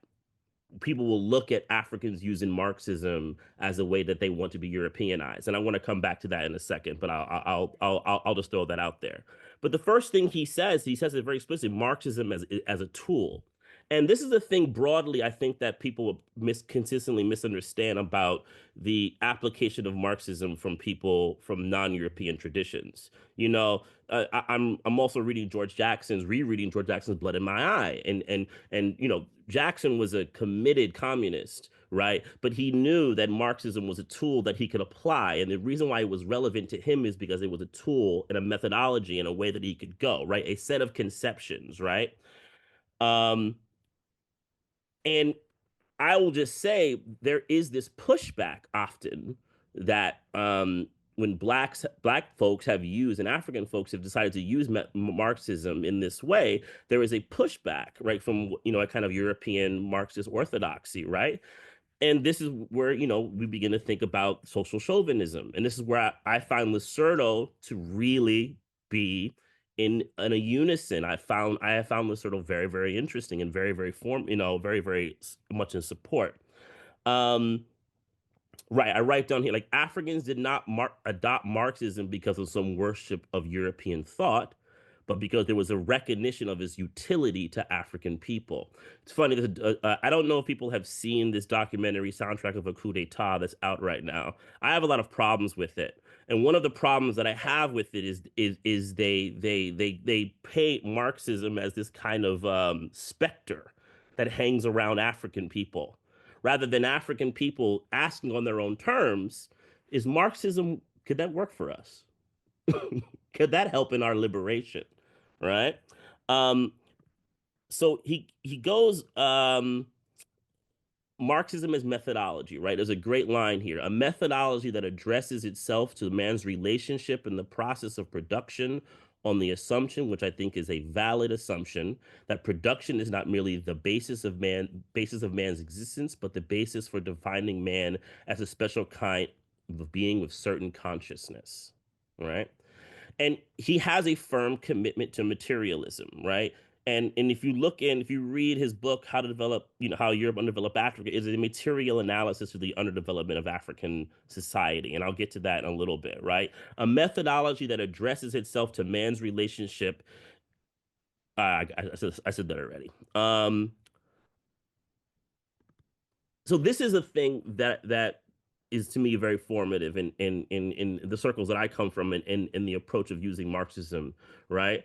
people will look at Africans using Marxism as a way that they want to be Europeanized. And I want to come back to that in a second, but I'll just throw that out there. But the first thing he says it very explicitly, Marxism as a tool. And this is the thing broadly, I think, that people consistently misunderstand about the application of Marxism from people from non-European traditions. You know, I'm also rereading George Jackson's Blood in My Eye, and you know, Jackson was a committed communist, right? But he knew that Marxism was a tool that he could apply, and the reason why it was relevant to him is because it was a tool and a methodology and a way that he could go, right? A set of conceptions, right? Um, and I will just say there is this pushback often that when black folks have used and African folks have decided to use Marxism in this way, there is a pushback, right, from, you know, a kind of European Marxist orthodoxy, right? And this is where, you know, we begin to think about social chauvinism. And this is where I find Losurdo to really be in a unison. I have found Losurdo very, very interesting and very, very very, very much in support. Right, I write down here, like, Africans did not adopt Marxism because of some worship of European thought, but because there was a recognition of its utility to African people. It's funny, I don't know if people have seen this documentary Soundtrack of a Coup d'etat that's out right now. I have a lot of problems with it. And one of the problems that I have with it is they paint Marxism as this kind of specter that hangs around African people, rather than African people asking on their own terms, is Marxism, could that work for us? Could that help in our liberation? Right? Um, so he goes, Marxism as methodology, right? There's a great line here. A methodology that addresses itself to man's relationship in the process of production on the assumption, which I think is a valid assumption, that production is not merely the basis of man's existence, but the basis for defining man as a special kind of being with certain consciousness, right? And he has a firm commitment to materialism, right? And if you read his book, How to Develop, you know, How Europe Undeveloped Africa, is a material analysis of the underdevelopment of African society. And I'll get to that in a little bit, right? A methodology that addresses itself to man's relationship. I said that already. So this is a thing that is to me very formative in the circles that I come from and in the approach of using Marxism, right?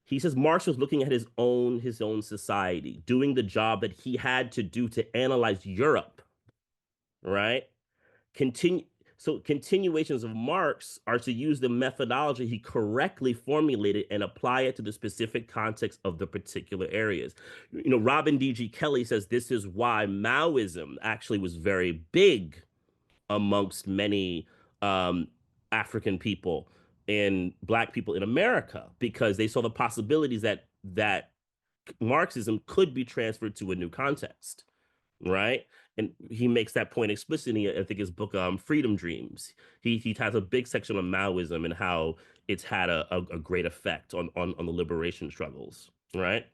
He says Marx was looking at his own society, doing the job that he had to do to analyze Europe, right? Continuations of Marx are to use the methodology he correctly formulated and apply it to the specific context of the particular areas. You know, Robin D.G. Kelly says this is why Maoism actually was very big amongst many African people and Black people in America, because they saw the possibilities that Marxism could be transferred to a new context, right? And he makes that point explicitly, I think, his book Freedom Dreams. He has a big section on Maoism and how it's had a great effect on the liberation struggles, right?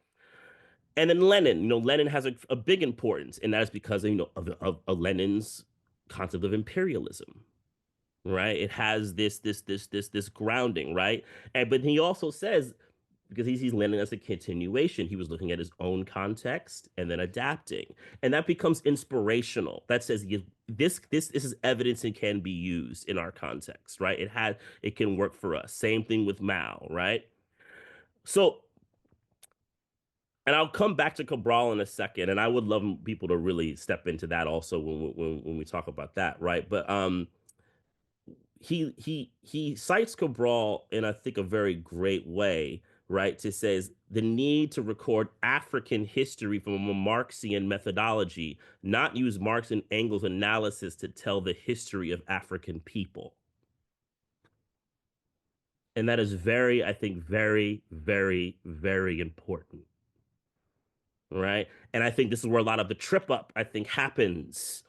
And then Lenin, you know, Lenin has a big importance, and that is because, you know, of Lenin's concept of imperialism, right? It has this grounding, right? But he also says, because he sees Lenin as a continuation, he was looking at his own context and then adapting, and that becomes inspirational. That says this is evidence and can be used in our context, right? It can work for us. Same thing with Mao, right? So, and I'll come back to Cabral in a second, and I would love people to really step into that also when we talk about that, right? But he cites Cabral in, I think, a very great way, right? To says the need to record African history from a Marxian methodology, not use Marx and Engels analysis to tell the history of African people. And that is very, I think, very, very, very important. Right. And I think this is where a lot of the trip up, I think, happens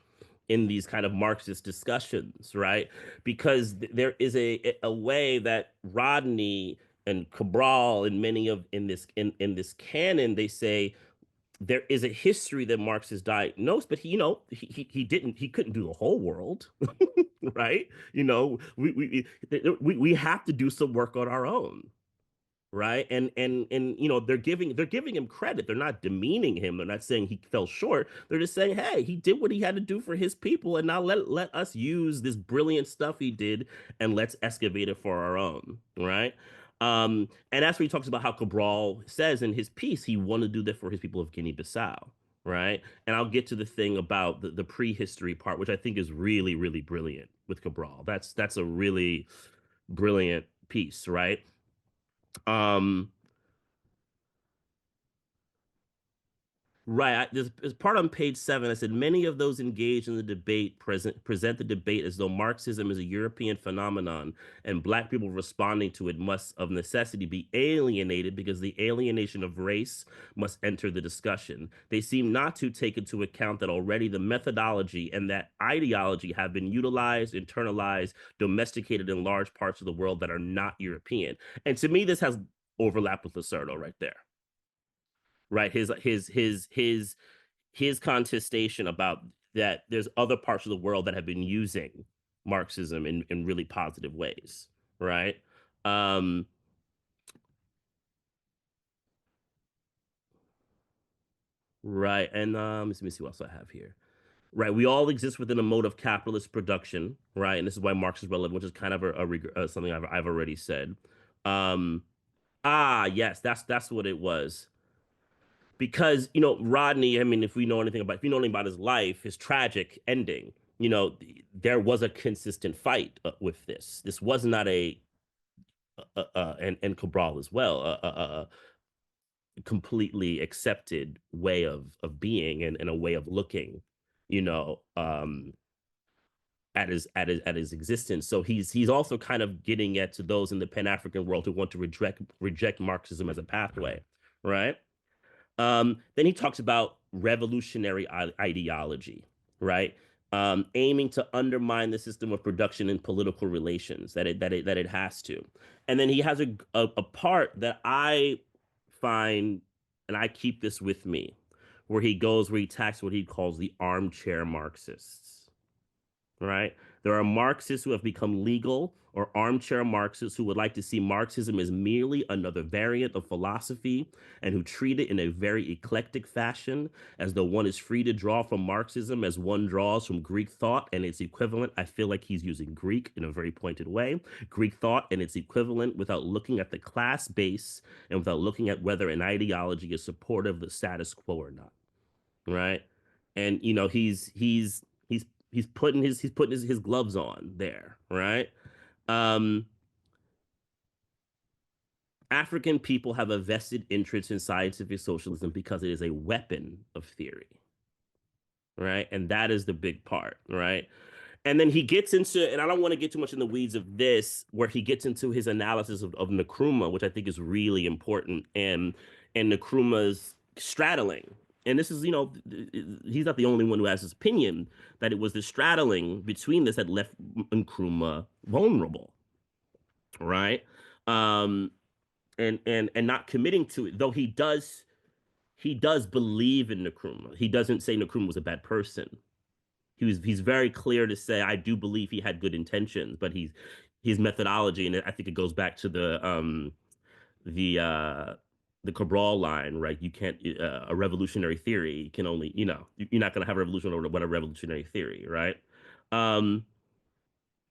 in these kind of Marxist discussions, right? Because there is a way that Rodney and Cabral and many of in this canon, they say there is a history that Marx has diagnosed, but he couldn't do the whole world, right? We have to do some work on our own, right? And they're giving him credit. They're not demeaning him. They're not saying he fell short. They're just saying, hey, he did what he had to do for his people, and now let us use this brilliant stuff he did, and let's excavate it for our own, right? And that's where he talks about how Cabral says in his piece he wanted to do that for his people of Guinea-Bissau, right? And I'll get to the thing about the prehistory part, which I think is really, really brilliant with Cabral. That's a really brilliant piece, right? Right. There's part on page 7. I said many of those engaged in the debate present the debate as though Marxism is a European phenomenon, and Black people responding to it must of necessity be alienated because the alienation of race must enter the discussion. They seem not to take into account that already the methodology and that ideology have been utilized, internalized, domesticated in large parts of the world that are not European. And to me, this has overlap with Losurdo right there. Right, his contestation about that there's other parts of the world that have been using Marxism in really positive ways, right? Right, and let me see what else I have here. Right, we all exist within a mode of capitalist production, right? And this is why Marx is relevant, which is kind of something I've already said. Yes, that's what it was. Because Rodney, I mean, if you know anything about his life, his tragic ending, there was a consistent fight with this. This was not and Cabral as well, a completely accepted way of being and a way of looking, at his existence. So he's also kind of getting at to those in the Pan-African world who want to reject Marxism as a pathway, right? Then he talks about revolutionary ideology, right? Aiming to undermine the system of production and political relations that it has to. And then he has a part that I find, and I keep this with me, where he attacks what he calls the armchair Marxists, right? There are Marxists who have become legal or armchair Marxists who would like to see Marxism as merely another variant of philosophy and who treat it in a very eclectic fashion, as though one is free to draw from Marxism as one draws from Greek thought and its equivalent. I feel like he's using Greek in a very pointed way. Greek thought and its equivalent without looking at the class base and without looking at whether an ideology is supportive of the status quo or not, right? And he's putting his gloves on there, right? African people have a vested interest in scientific socialism because it is a weapon of theory, right? And that is the big part, right? And then he gets into, and I don't want to get too much in the weeds of this, where he gets into his analysis of Nkrumah, which I think is really important, and Nkrumah's straddling. And this is, he's not the only one who has his opinion that it was the straddling between this that left Nkrumah vulnerable, right? And not committing to it, though he does believe in Nkrumah. He doesn't say Nkrumah was a bad person. He's very clear to say, I do believe he had good intentions, but his methodology, and I think it goes back to the Cabral line, right? You can't a revolutionary theory can only, you're not going to have a revolution over what a revolutionary theory, right? And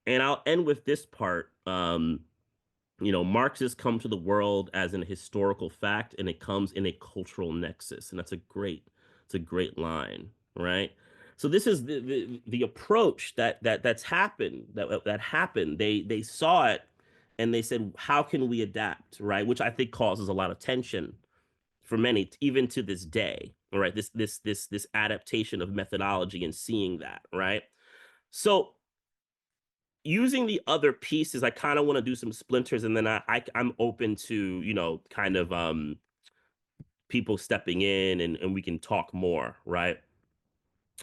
I'll end with this part. Marxists come to the world as an historical fact, and it comes in a cultural nexus, and it's a great line, right? So this is the approach that's happened that happened. They saw it, and they said, how can we adapt, right? Which I think causes a lot of tension for many, even to this day, right? This adaptation of methodology and seeing that, right? So using the other pieces, I kind of want to do some splinters, and then I'm open to, kind of people stepping in and we can talk more, right?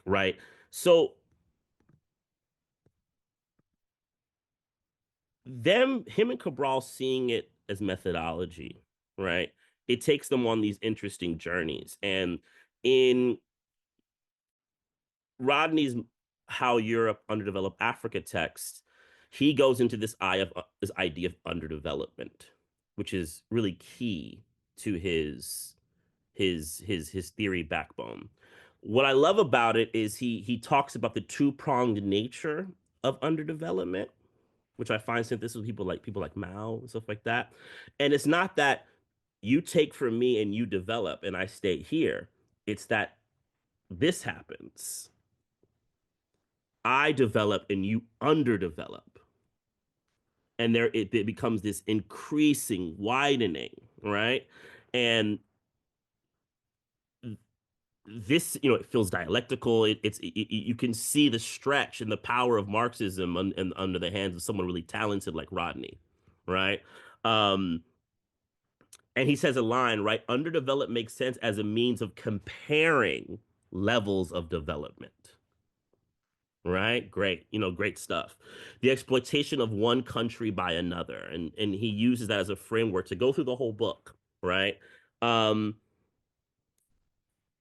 Right. So him and Cabral seeing it as methodology, right? It takes them on these interesting journeys. And in Rodney's How Europe Underdeveloped Africa text, he goes into this idea of underdevelopment, which is really key to his theory backbone. What I love about it is he talks about the two-pronged nature of underdevelopment, which I find synthesis with people like Mao and stuff like that. And it's not that you take from me and you develop and I stay here. It's that this happens. I develop and you underdevelop. And it becomes this increasing, widening, right? And this, it feels dialectical. You can see the stretch and the power of Marxism under the hands of someone really talented like Rodney, right? And he says a line, right? Underdeveloped makes sense as a means of comparing levels of development. Right? Great. Great stuff. The exploitation of one country by another. And he uses that as a framework to go through the whole book. Right. And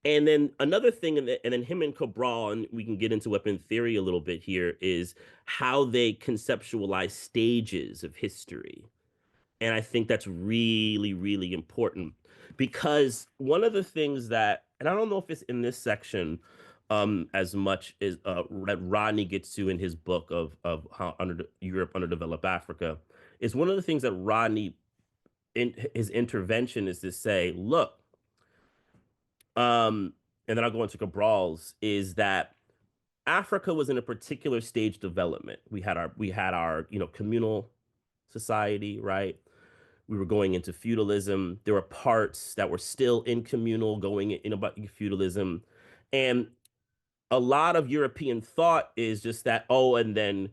then another thing, and then him and Cabral, and we can get into weapon theory a little bit here, is how they conceptualize stages of history. And I think that's really, really important because one of the things that, and I don't know if it's in this section as much as that Rodney gets to in his book of how Europe underdeveloped Africa, is one of the things that Rodney, in his intervention, is to say, look, and then I'll go into Cabral's, is that Africa was in a particular stage development. We had our communal society, right? We were going into feudalism. There were parts that were still in communal, going in about feudalism. And a lot of European thought is just that, oh, and then,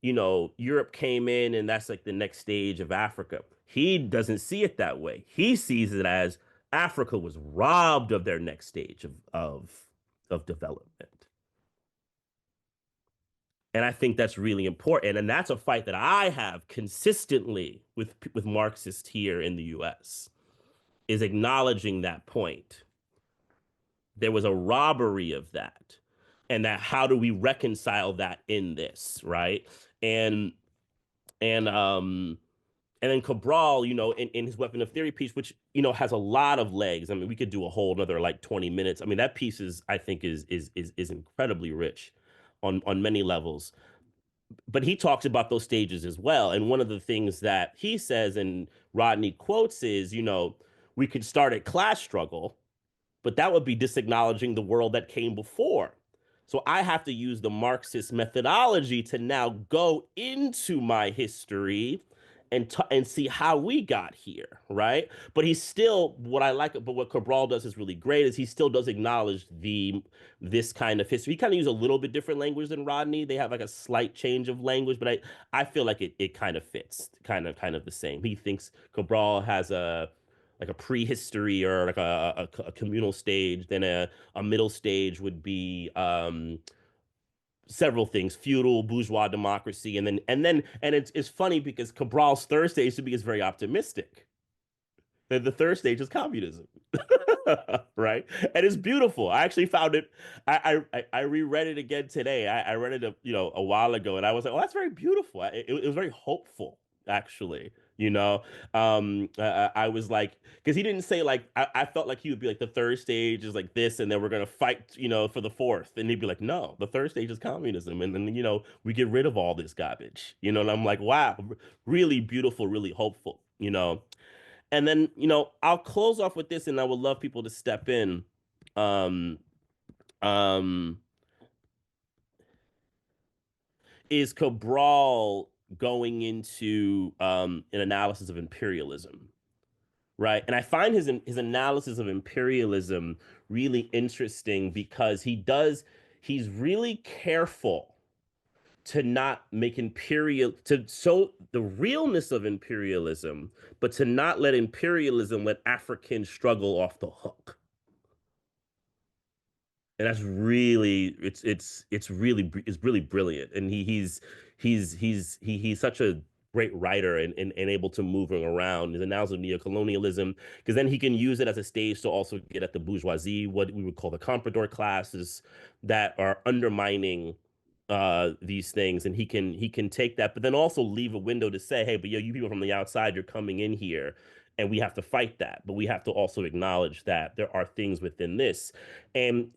Europe came in and that's like the next stage of Africa. He doesn't see it that way. He sees it as Africa was robbed of their next stage of development. And I think that's really important. And that's a fight that I have consistently with Marxists here in the US, is acknowledging that point. There was a robbery of that. And that how do we reconcile that in this, right? And then Cabral, in his Weapon of Theory piece, which, has a lot of legs. I mean, we could do a whole another like 20 minutes. I mean, that piece I think is incredibly rich on many levels. But he talks about those stages as well. And one of the things that he says, and Rodney quotes, is, we could start at class struggle, but that would be disacknowledging the world that came before. So I have to use the Marxist methodology to now go into my history and see how we got here, right? But he's still, what Cabral does is really great, is he still does acknowledge this kind of history. He kind of uses a little bit different language than Rodney. They have like a slight change of language, but I feel like it kind of fits, kind of the same. He thinks Cabral has a prehistory or like a communal stage, then a middle stage would be several things: feudal, bourgeois democracy, and it's funny because Cabral's third stage to me is very optimistic. The third stage is communism. Right? And it's beautiful. I actually found it. I reread it again today. I read it a while ago, and I was like, oh, that's very beautiful. It was very hopeful, actually. I was like, because he didn't say like, I felt like he would be like, the third stage is like this, and then we're gonna fight, for the fourth, and he'd be like, no, the third stage is communism, and then we get rid of all this garbage, and I'm like, wow, really beautiful, really hopeful. And then, I'll close off with this, and I would love people to step in. Um, um, is Cabral going into an analysis of imperialism, right? And I find his analysis of imperialism really interesting because he's really careful to not make to show the realness of imperialism, but to not let imperialism let African struggle off the hook. And that's really it's really brilliant. And he's such a great writer and able to move around his analysis of neocolonialism, because then he can use it as a stage to also get at the bourgeoisie, what we would call the comprador classes that are undermining these things, and he can take that, but then also leave a window to say, hey, but yo, you people from the outside, you're coming in here, and we have to fight that, but we have to also acknowledge that there are things within this, and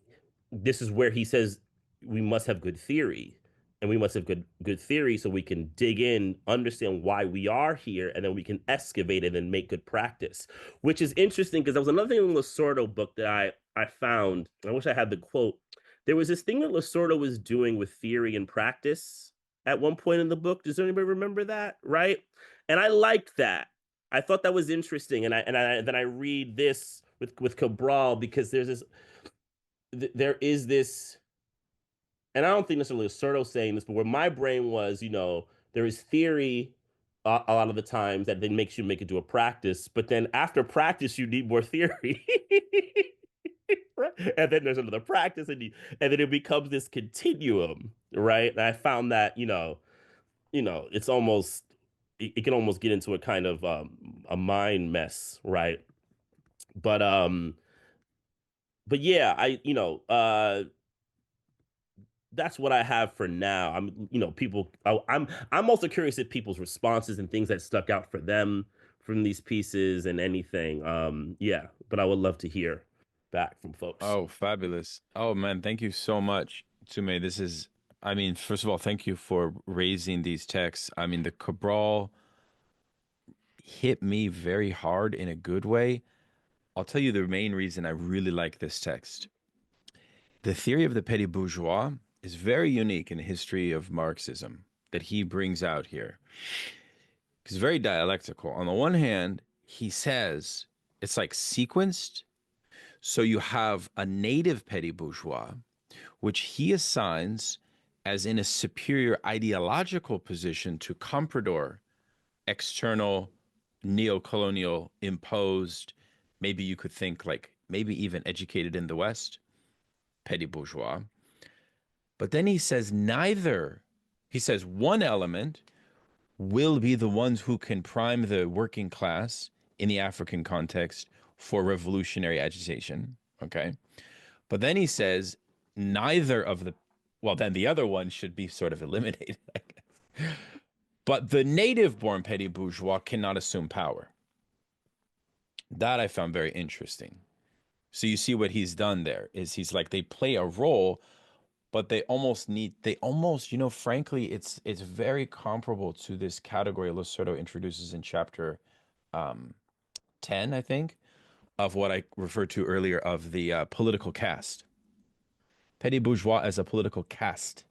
this is where he says we must have good theory, and we must have good theory so we can dig in, understand why we are here, and then we can excavate it and make good practice. Which is interesting because there was another thing in the Losurdo book that I found. I wish I had the quote. There was this thing that Losurdo was doing with theory and practice at one point in the book. Does anybody remember that? Right? And I liked that. I thought that was interesting. And then I read this with Cabral, because there is this, and I don't think necessarily Losurdo saying this, but where my brain was, there is theory a lot of the times that then makes you make it to a practice, but then after practice, you need more theory. And then there's another practice, and then it becomes this continuum, right? And I found that, it's almost, it can almost get into a kind of a mind mess, right? But yeah, that's what I have for now. I'm also curious at people's responses and things that stuck out for them from these pieces and anything. Yeah, but I would love to hear back from folks. Oh, fabulous. Oh man, thank you so much, Mtume. This is, first of all, thank you for raising these texts. The Cabral hit me very hard in a good way. I'll tell you the main reason I really like this text. The theory of the petit bourgeois is very unique in the history of Marxism that he brings out here. It's very dialectical. On the one hand, he says it's like sequenced. So you have a native petit bourgeois, which he assigns as in a superior ideological position to comprador, external, neo-colonial, imposed, maybe you could think like maybe even educated in the West, petit bourgeois. But then he says he says one element will be the ones who can prime the working class in the African context for revolutionary agitation, okay? But then he says neither of then the other one should be sort of eliminated, I guess. But the native-born petit bourgeois cannot assume power. That I found very interesting. So you see what he's done there is he's like, they play a role, but they almost, frankly, it's very comparable to this category Losurdo introduces in chapter 10, I think, of what I referred to earlier of the political caste. Petit bourgeois as a political caste,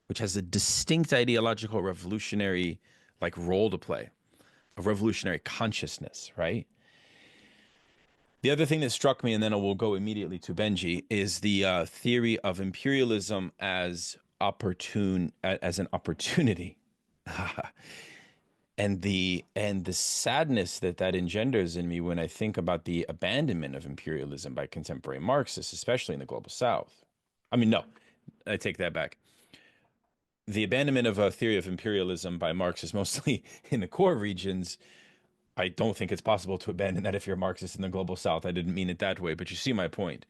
which has a distinct ideological revolutionary role to play, a revolutionary consciousness, right? The other thing that struck me, and then we'll go immediately to Benji, is the theory of imperialism as an opportunity. And the sadness that engenders in me when I think about the abandonment of imperialism by contemporary Marxists, especially in the global South. No, I take that back. The abandonment of a theory of imperialism by Marxists, mostly in the core regions, I don't think it's possible to abandon that if you're a Marxist in the global South. I didn't mean it that way, but you see my point.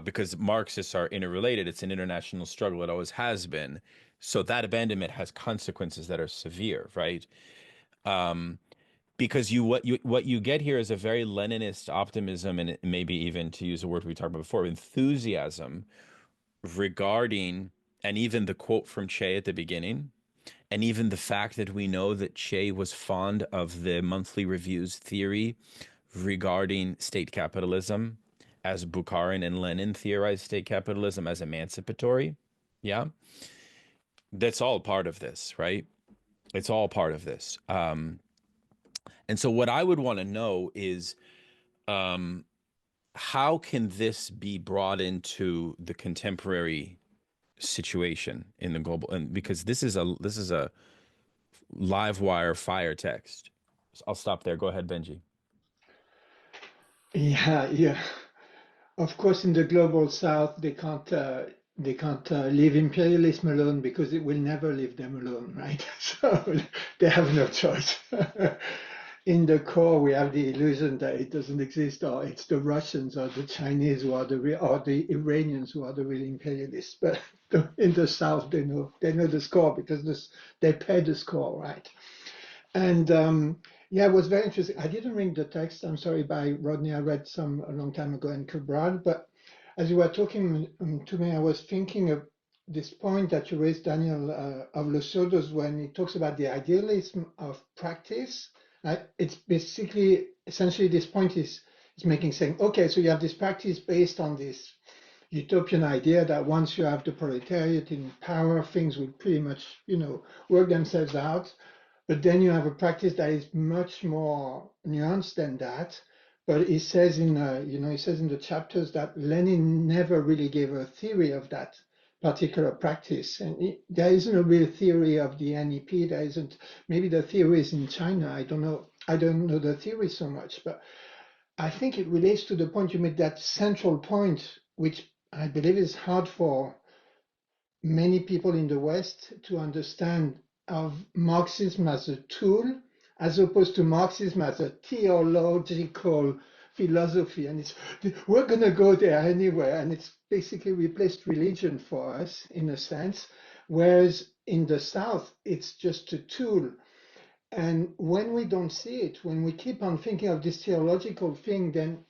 Because Marxists are interrelated. It's an international struggle. It always has been. So that abandonment has consequences that are severe, right? Because what you get here is a very Leninist optimism, and maybe even, to use a word we talked about before, enthusiasm regarding, and even the quote from Che at the beginning, and even the fact that we know that Che was fond of the Monthly Review's theory regarding state capitalism, as Bukharin and Lenin theorized state capitalism as emancipatory. Yeah. That's all part of this, right? It's all part of this. And so what I would want to know is how can this be brought into the contemporary situation in the global, and because this is a live wire fire text. I'll stop there. Go ahead, Benji. Yeah. Of course, in the global South, they can't they can't leave imperialism alone because it will never leave them alone, right? So they have no choice. In the core, we have the illusion that it doesn't exist, or it's the Russians or the Chinese who are or the Iranians who are the real imperialists. But in the South, they know the score because they pay the score, right? And yeah, it was very interesting. I didn't read the text, I'm sorry, by Rodney. I read some a long time ago in Cabral, but as you were talking to me, I was thinking of this point that you raised, Daniel, of Losurdo's when he talks about the idealism of practice. It's basically, essentially, this point is making, saying, okay, so you have this practice based on this utopian idea that once you have the proletariat in power, things will pretty much, work themselves out. But then you have a practice that is much more nuanced than that. But he says he says in the chapters that Lenin never really gave a theory of that particular practice, and there isn't a real theory of the NEP. There isn't. Maybe the theory is in China. I don't know. I don't know the theory so much, but I think it relates to the point you made. That central point, which I believe is hard for many people in the West to understand, of Marxism as a tool, as opposed to Marxism as a theological philosophy. And we're going to go there anyway. And it's basically replaced religion for us in a sense. Whereas in the South, it's just a tool. And when we don't see it, when we keep on thinking of this theological thing, then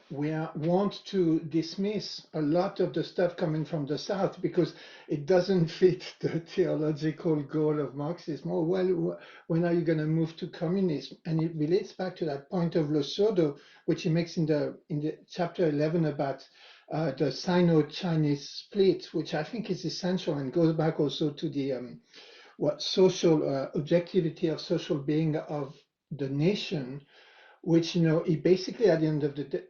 we want to dismiss a lot of the stuff coming from the South because it doesn't fit the theological goal of Marxism. Oh, well, when are you going to move to communism? And it relates back to that point of Losurdo, which he makes in the chapter 11 about the Sino-Chinese split, which I think is essential and goes back also to the social objectivity of social being of the nation, which he basically at the end of the day,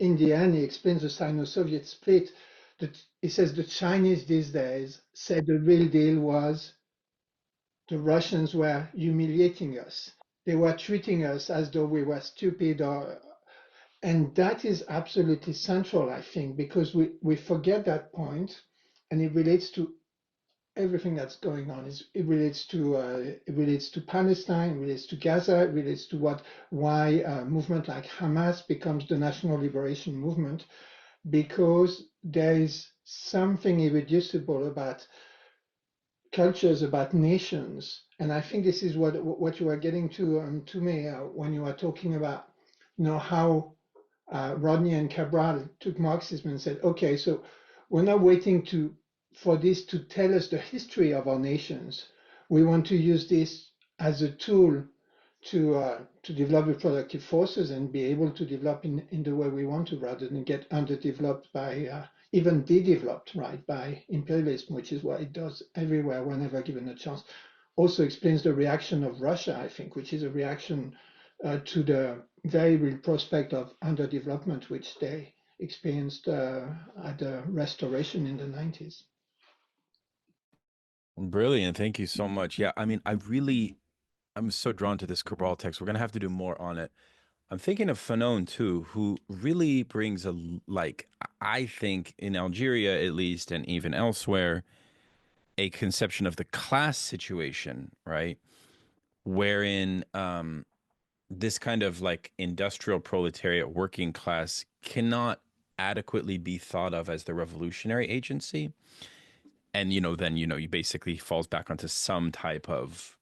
in the end, he explains the Sino-Soviet split. That he says the Chinese these days said the real deal was the Russians were humiliating us. They were treating us as though we were stupid, and that is absolutely central, I think, because we forget that point, and it relates to everything that's going on. It relates to Palestine, it relates to Gaza, it relates to why a movement like Hamas becomes the national liberation movement, because there is something irreducible about cultures, about nations. And I think this is what you were getting to me when you were talking about how Rodney and Cabral took Marxism and said, okay, so we're not waiting for this to tell us the history of our nations. We want to use this as a tool to develop reproductive forces and be able to develop in the way we want to, rather than get underdeveloped by even de-developed, right, by imperialism, which is what it does everywhere whenever given a chance. Also explains the reaction of Russia, I think, which is a reaction to the very real prospect of underdevelopment, which they experienced at the restoration in the 90s. Brilliant. Thank you so much. Yeah, I mean, I'm so drawn to this Cabral text. We're gonna have to do more on it. I'm thinking of Fanon too, who really brings I think in Algeria at least, and even elsewhere, a conception of the class situation, right? Wherein this kind of like industrial proletariat working class cannot adequately be thought of as the revolutionary agency. And, then, you basically falls back onto some type of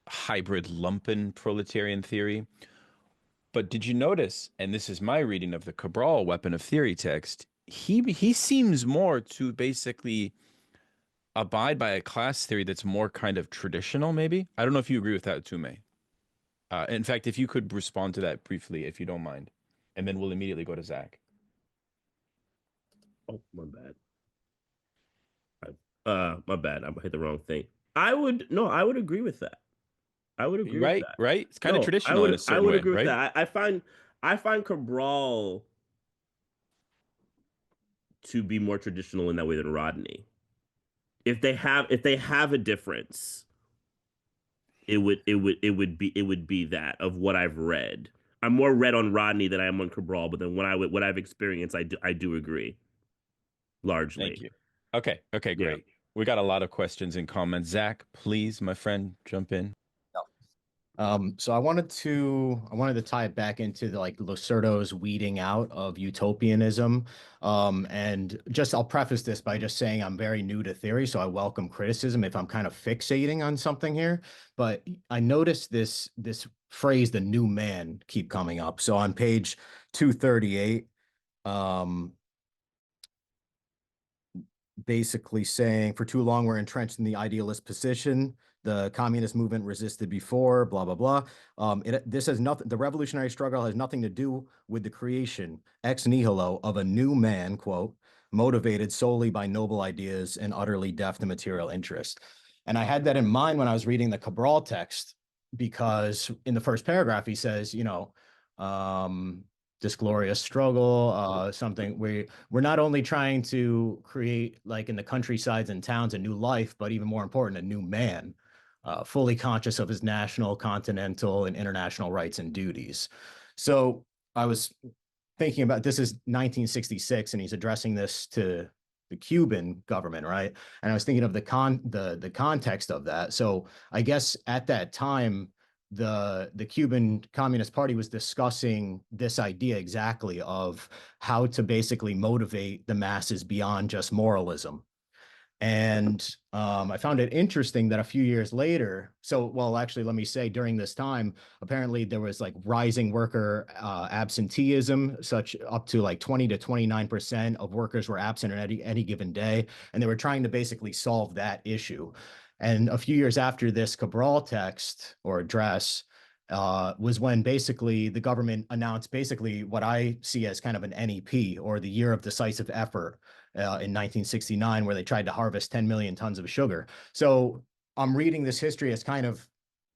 hybrid lumpen proletarian theory. But did you notice, and this is my reading of the Cabral Weapon of Theory text, he seems more to basically abide by a class theory that's more kind of traditional, maybe? I don't know if you agree with that, Mtume. In fact, if you could respond to that briefly, if you don't mind, and then we'll immediately go to Zach. Oh, my bad. My bad. I hit the wrong thing. I would agree with that. I would agree with that. Right? It's kind of traditional in a certain I would way, agree with right? that. I find Cabral to be more traditional in that way than Rodney. If they have a difference, it would be that of what I've read. I'm more read on Rodney than I am on Cabral, but then what I've experienced, I do agree largely. Thank you. Okay. Okay, Yeah. great. We got a lot of questions and comments. Zach, please, my friend, jump in. So I wanted to tie it back into the like Losurdo's weeding out of utopianism. And just I'll preface this by just saying I'm very new to theory, so I welcome criticism if I'm kind of fixating on something here. But I noticed this phrase, the new man, keep coming up. So on page 238, basically saying for too long we're entrenched in the idealist position. The communist movement resisted before, blah, blah, blah. This has nothing, the revolutionary struggle has nothing to do with the creation ex nihilo of a new man, quote, motivated solely by noble ideas and utterly deaf to material interest. And I had that in mind when I was reading the Cabral text, because in the first paragraph, he says, this glorious struggle, something we're not only trying to create, like in the countrysides and towns, a new life, but even more important, a new man, fully conscious of his national, continental, and international rights and duties. So I was thinking about, this is 1966, and he's addressing this to the Cuban government, right? And I was thinking of the context of that. So I guess at that time, the Cuban Communist Party was discussing this idea exactly of how to basically motivate the masses beyond just moralism. And I found it interesting that a few years later, actually, let me say, during this time, apparently there was like rising worker absenteeism, such up to like 20 to 29% of workers were absent on any given day. And they were trying to basically solve that issue. And a few years after this Cabral text or address was when basically the government announced basically what I see as kind of an NEP, or the Year of Decisive Effort, in 1969, where they tried to harvest 10 million tons of sugar. So I'm reading this history as kind of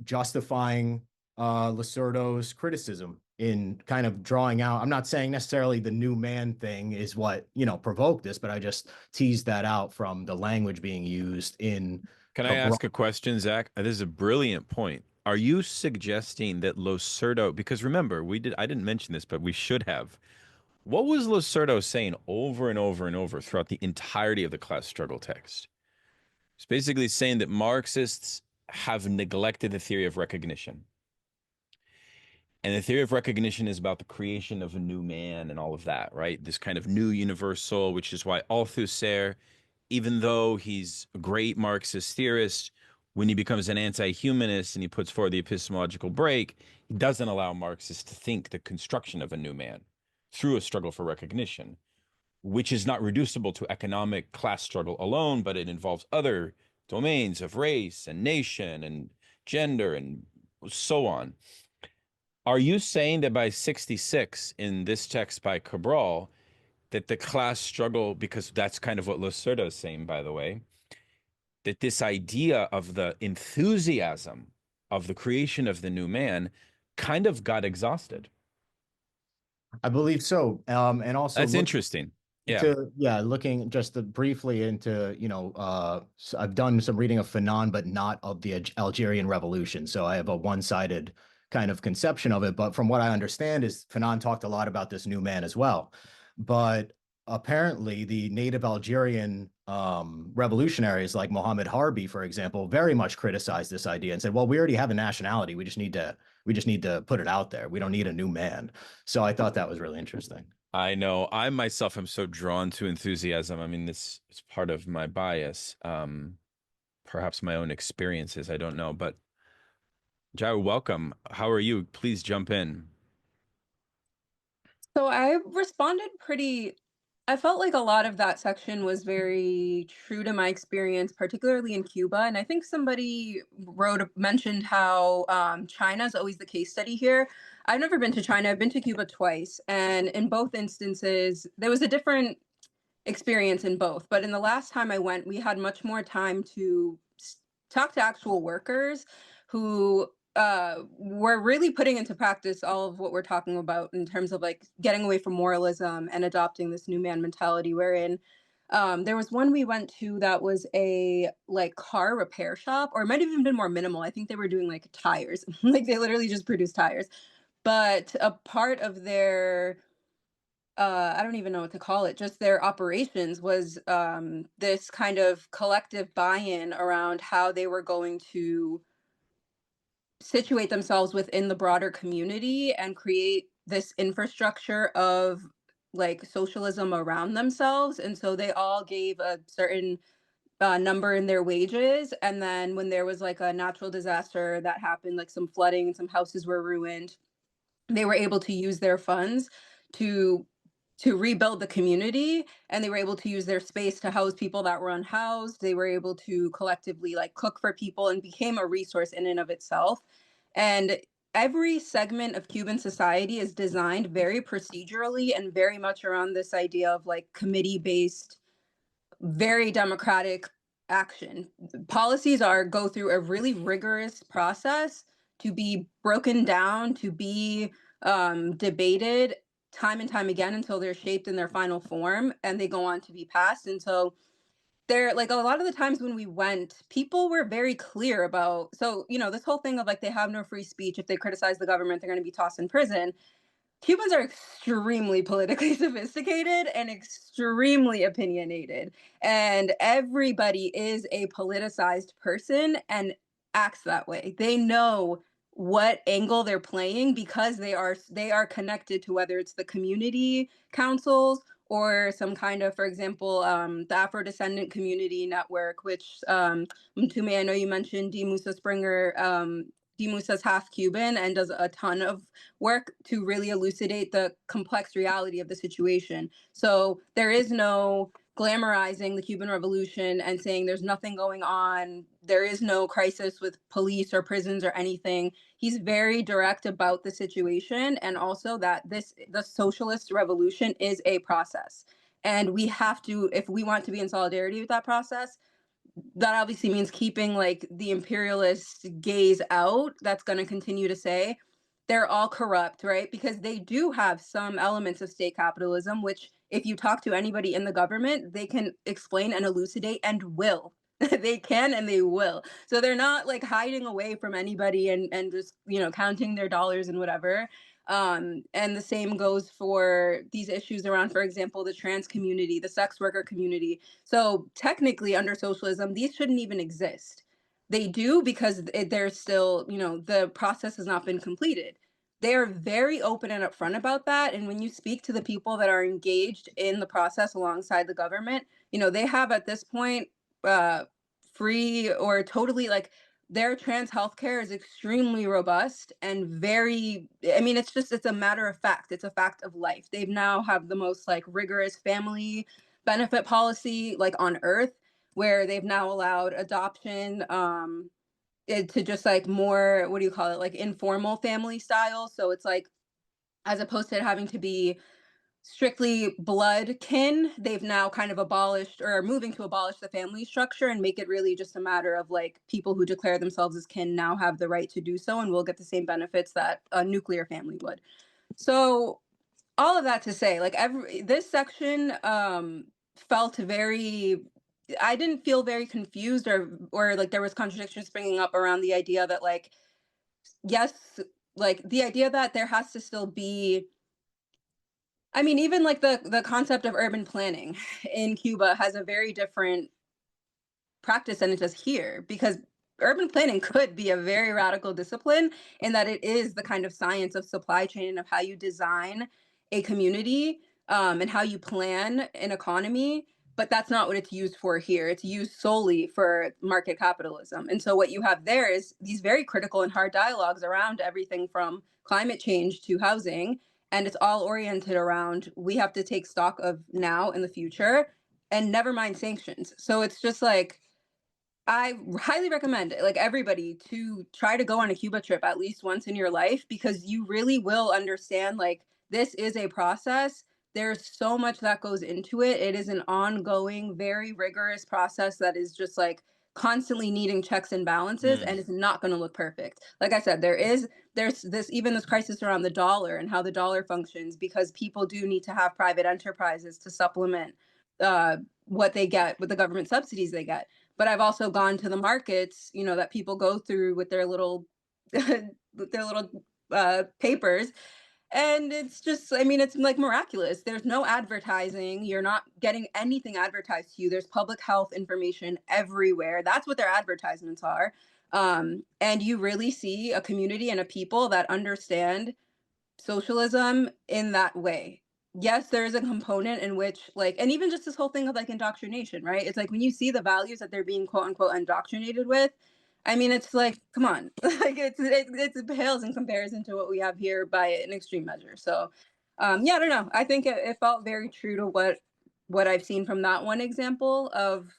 justifying Losurdo's criticism in kind of drawing out. I'm not saying necessarily the new man thing is what, provoked this, but I just teased that out from the language being used in. Can I ask a question, Zach? This is a brilliant point. Are you suggesting that Losurdo, because remember, I didn't mention this, but we should have. What was Losurdo saying over and over and over throughout the entirety of the class struggle text? It's basically saying that Marxists have neglected the theory of recognition. And the theory of recognition is about the creation of a new man and all of that, right? This kind of new universal, which is why Althusser, even though he's a great Marxist theorist, when he becomes an anti-humanist and he puts forward the epistemological break, he doesn't allow Marxists to think the construction of a new man through a struggle for recognition, which is not reducible to economic class struggle alone, but it involves other domains of race and nation and gender and so on. Are you saying that by 66 in this text by Cabral, that the class struggle, because that's kind of what Losurdo is saying, by the way, that this idea of the enthusiasm of the creation of the new man kind of got exhausted? I believe so. And also that's interesting. Looking just briefly into, I've done some reading of Fanon, but not of the Algerian Revolution. So I have a one-sided kind of conception of it. But from what I understand is Fanon talked a lot about this new man as well. But apparently the native Algerian revolutionaries like Mohammed Harbi, for example, very much criticized this idea and said, well, we already have a nationality. We just need to put it out there. We don't need a new man. So I thought that was really interesting. I know. I myself am so drawn to enthusiasm. I mean, this is part of my bias, perhaps my own experiences. I don't know. But Jai, welcome. How are you? Please jump in. So I responded I felt like a lot of that section was very true to my experience, particularly in Cuba. And I think somebody mentioned how China is always the case study here. I've never been to China. I've been to Cuba twice. And in both instances, there was a different experience in both. But in the last time I went, we had much more time to talk to actual workers who we're really putting into practice all of what we're talking about in terms of like getting away from moralism and adopting this new man mentality, wherein there was one we went to that was a like car repair shop, or it might have even been more minimal. I think they were doing like tires, like they literally just produced tires. but a part of their I don't even know what to call it, just their operations was this kind of collective buy-in around how they were going to situate themselves within the broader community and create this infrastructure of like socialism around themselves. And so they all gave a certain number in their wages. And then when there was like a natural disaster that happened, like some flooding and some houses were ruined, they were able to use their funds to rebuild the community, and they were able to use their space to house people that were unhoused. They were able to collectively like cook for people and became a resource in and of itself. And every segment of Cuban society is designed very procedurally and very much around this idea of like committee based, very democratic action. Policies go through a really rigorous process to be broken down, to be debated time and time again until they're shaped in their final form and they go on to be passed. And so they're like, a lot of the times when we went, people were very clear about, so, you know, this whole thing of like, they have no free speech. If they criticize the government, they're going to be tossed in prison. Cubans are extremely politically sophisticated and extremely opinionated, and everybody is a politicized person and acts that way. They know what angle they're playing because they are connected to whether it's the community councils or some kind of, for example, the Afro-descendant community network, which Mtume, I know you mentioned D. Musa Springer. D. Musa's half Cuban and does a ton of work to really elucidate the complex reality of the situation. So there is no glamorizing the Cuban Revolution and saying there's nothing going on. There is no crisis with police or prisons or anything. He's very direct about the situation, and also that the socialist revolution is a process. And we have to, if we want to be in solidarity with that process, that obviously means keeping like the imperialist gaze out. That's going to continue to say they're all corrupt, right? Because they do have some elements of state capitalism, which if you talk to anybody in the government, they can explain and elucidate and will. They can and they will. So they're not like hiding away from anybody and just, you know, counting their dollars and whatever. And the same goes for these issues around, for example, the trans community, the sex worker community. So technically under socialism, these shouldn't even exist. They do because they're still, you know, the process has not been completed. They are very open and upfront about that. And when you speak to the people that are engaged in the process alongside the government, you know, they have at this point free or totally like their trans healthcare is extremely robust and very, I mean, it's a matter of fact. It's a fact of life. They've now have the most like rigorous family benefit policy like on earth, where they've now allowed adoption to just like more, what do you call it? Like informal family style. So it's like, as opposed to it having to be strictly blood kin, they've now kind of abolished or are moving to abolish the family structure and make it really just a matter of like people who declare themselves as kin now have the right to do so and will get the same benefits that a nuclear family would. So all of that to say, like this section felt very, I didn't feel very confused or like there was contradictions springing up around the idea that like, yes, like the idea that there has to still be, I mean, even like the concept of urban planning in Cuba has a very different practice than it does here, because urban planning could be a very radical discipline in that it is the kind of science of supply chain and of how you design a community and how you plan an economy. But that's not what it's used for here. It's used solely for market capitalism. And so what you have there is these very critical and hard dialogues around everything from climate change to housing. And it's all oriented around, we have to take stock of now and the future and never mind sanctions. So it's just like, I highly recommend it, like everybody to try to go on a Cuba trip at least once in your life, because you really will understand like this is a process. There's so much that goes into it. It is an ongoing, very rigorous process that is just like constantly needing checks and balances, and it's not going to look perfect. Like I said, there's this crisis around the dollar and how the dollar functions, because people do need to have private enterprises to supplement what they get with the government subsidies they get. But I've also gone to the markets, you know, that people go through with their little papers. And it's just, I mean, it's like miraculous. There's no advertising. You're not getting anything advertised to you. There's public health information everywhere. That's what their advertisements are. And you really see a community and a people that understand socialism in that way. Yes, there is a component in which, like, and even just this whole thing of like indoctrination, right? It's like when you see the values that they're being quote unquote indoctrinated with, I mean, it's like, come on, like it pales in comparison to what we have here by an extreme measure. So, yeah, I don't know. I think it felt very true to what I've seen from that one example of,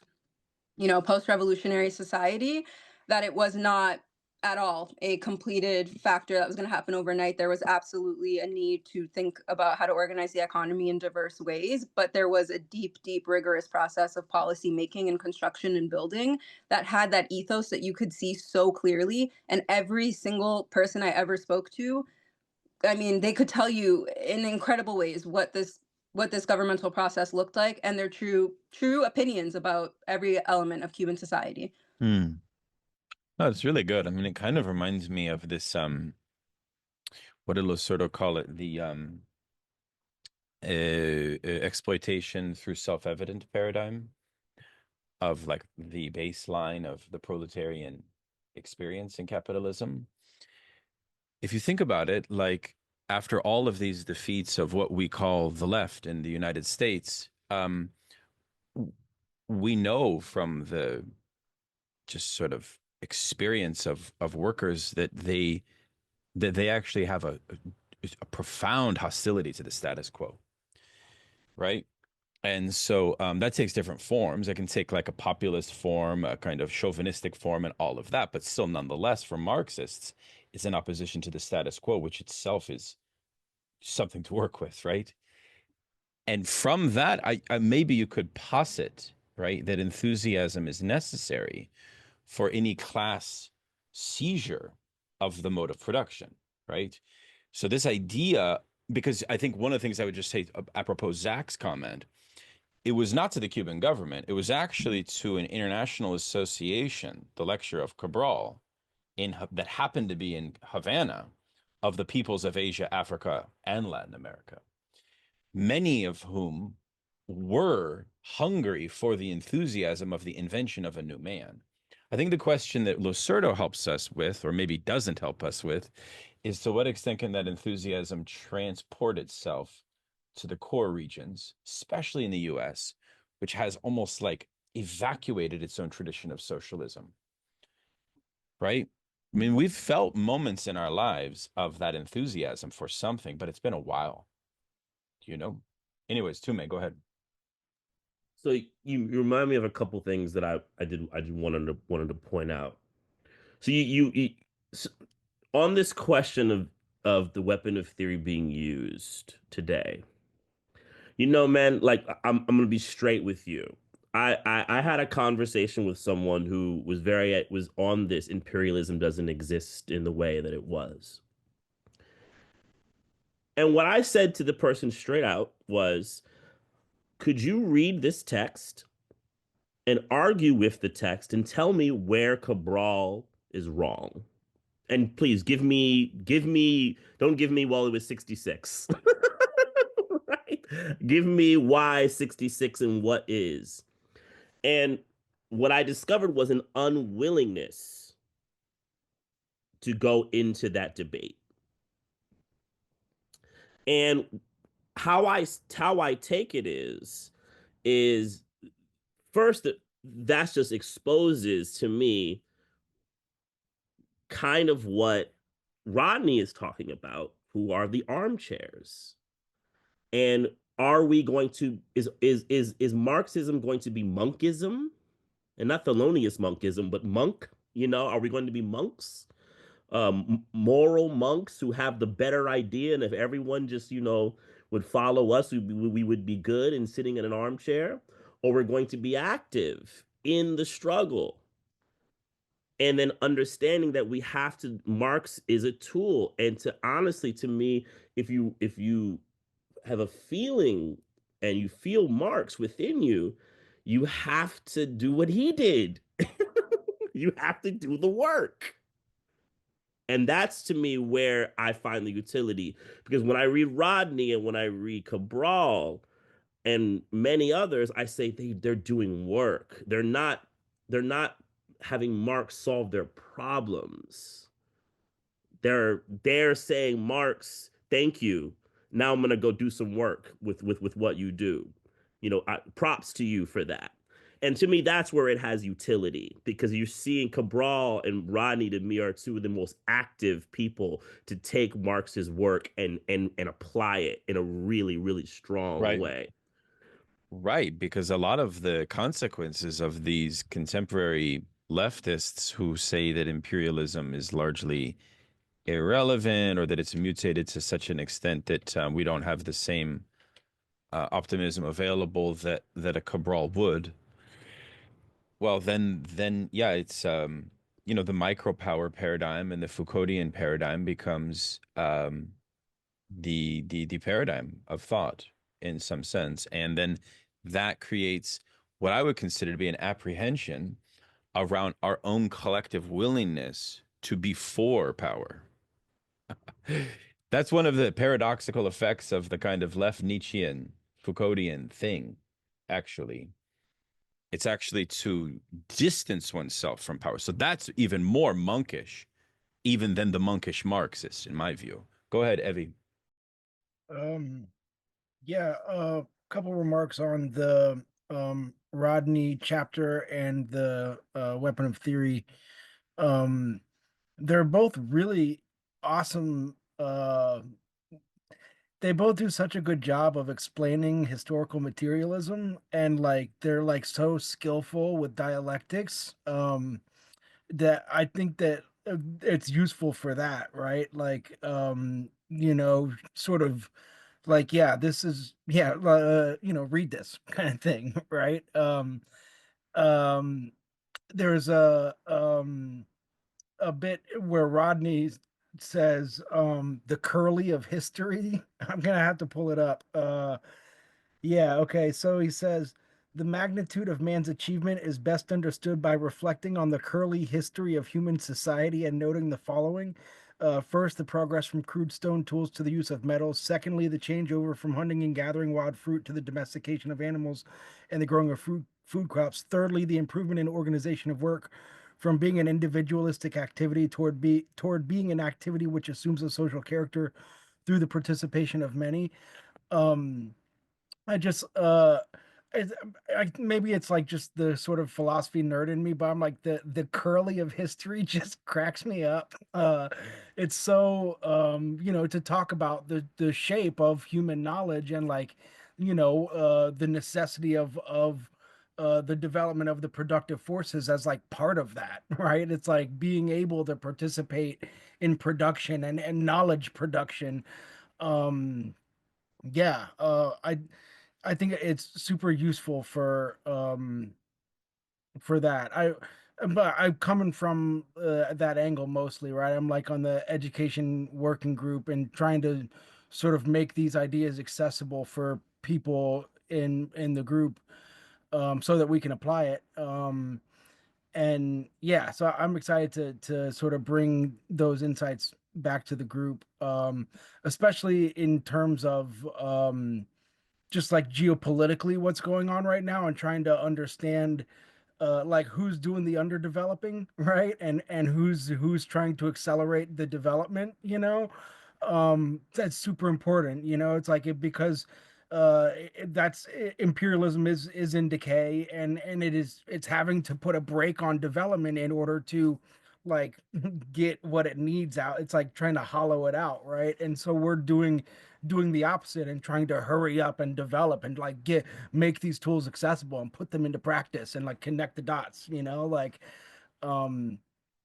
you know, post-revolutionary society, that it was not at all a completed factor that was going to happen overnight. There was absolutely a need to think about how to organize the economy in diverse ways, but there was a deep, deep, rigorous process of policy making and construction and building that had that ethos that you could see so clearly. And every single person I ever spoke to, I mean, they could tell you in incredible ways what this governmental process looked like, and their true opinions about every element of Cuban society. Hmm. No, it's really good. I mean, it kind of reminds me of this, what did Losurdo call it? The exploitation through self-evident paradigm of like the baseline of the proletarian experience in capitalism. If you think about it, like after all of these defeats of what we call the left in the United States, we know from the just sort of experience of workers that they actually have a profound hostility to the status quo, right? And so that takes different forms. It can take like a populist form, a kind of chauvinistic form, and all of that. But still, nonetheless, for Marxists, it's an opposition to the status quo, which itself is something to work with, right? And from that, I maybe you could posit, right, that enthusiasm is necessary for any class seizure of the mode of production, right? So this idea, because I think one of the things I would just say apropos Zach's comment, it was not to the Cuban government. It was actually to an international association, the lecture of Cabral, that happened to be in Havana, of the peoples of Asia, Africa, and Latin America, many of whom were hungry for the enthusiasm of the invention of a new man. I think the question that Losurdo helps us with, or maybe doesn't help us with, is to what extent can that enthusiasm transport itself to the core regions, especially in the US, which has almost like evacuated its own tradition of socialism, right? I mean, we've felt moments in our lives of that enthusiasm for something, but it's been a while, you know? Anyways, Mtume, go ahead. So you remind me of a couple things that I wanted to point out. So so on this question of the weapon of theory being used today, you know, man, like I'm gonna be straight with you. I had a conversation with someone who was on this imperialism doesn't exist in the way that it was. And what I said to the person straight out was, could you read this text and argue with the text and tell me where Cabral is wrong? And please don't give me, well, it was 66. Right? Give me why 66 and what is. And what I discovered was an unwillingness to go into that debate. And how I take it is first that just exposes to me kind of what Rodney is talking about, who are the armchairs. And are we going to is Marxism going to be monkism? And not Thelonious monkism, but monk, you know, are we going to be monks? Moral monks who have the better idea, and if everyone just, you know, would follow us, we would be good and sitting in an armchair? Or we're going to be active in the struggle, and then understanding that Marx is a tool. And to honestly, to me, if you have a feeling and you feel Marx within you, you have to do what he did. You have to do the work. And that's to me where I find the utility. Because when I read Rodney and when I read Cabral and many others, I say they're doing work. They're not having Marx solve their problems. They're saying, Marx, thank you. Now I'm gonna go do some work with what you do. Props to you for that. And to me, that's where it has utility, because you're seeing Cabral and Rodney, to me, are two of the most active people to take Marx's work and apply it in a really, really strong way. Right, because a lot of the consequences of these contemporary leftists who say that imperialism is largely irrelevant, or that it's mutated to such an extent that we don't have the same optimism available that a Cabral would. Well, then yeah, it's the micropower paradigm and the Foucauldian paradigm becomes the paradigm of thought in some sense, and then that creates what I would consider to be an apprehension around our own collective willingness to be for power. That's one of the paradoxical effects of the kind of left Nietzschean Foucauldian thing, actually. It's actually to distance oneself from power. So that's even more monkish, even than the monkish Marxists, in my view. Go ahead, Evie. Yeah, a couple remarks on the Rodney chapter and the weapon of theory. They're both really awesome. They both do such a good job of explaining historical materialism, and like they're like so skillful with dialectics that I think that it's useful for that, right? Like sort of like, yeah, this is, yeah, read this kind of thing, right? Um there's a bit where Rodney says the curly of history. I'm gonna have to pull it up. Yeah, okay. So he says the magnitude of man's achievement is best understood by reflecting on the curly history of human society and noting the following. First, the progress from crude stone tools to the use of metals. Secondly, the changeover from hunting and gathering wild fruit to the domestication of animals and the growing of food crops. Thirdly, the improvement in organization of work from being an individualistic activity toward being an activity which assumes a social character through the participation of many. Um, I just it, maybe it's like just the sort of philosophy nerd in me, but I'm like the curly of history just cracks me up. It's so to talk about the shape of human knowledge and like the necessity of the development of the productive forces as like part of that, right? It's like being able to participate in production and knowledge production. Um yeah, I think it's super useful for that. But I'm coming from that angle mostly, right? I'm like on the education working group and trying to sort of make these ideas accessible for people in the group, so that we can apply it. And yeah, so I'm excited to sort of bring those insights back to the group, especially in terms of just like geopolitically what's going on right now and trying to understand like who's doing the underdeveloping, right? And who's trying to accelerate the development, that's super important. It's like because that's imperialism is in decay, and it's having to put a brake on development in order to like get what it needs out. It's like trying to hollow it out, right? And so we're doing the opposite and trying to hurry up and develop and like make these tools accessible and put them into practice and like connect the dots, like um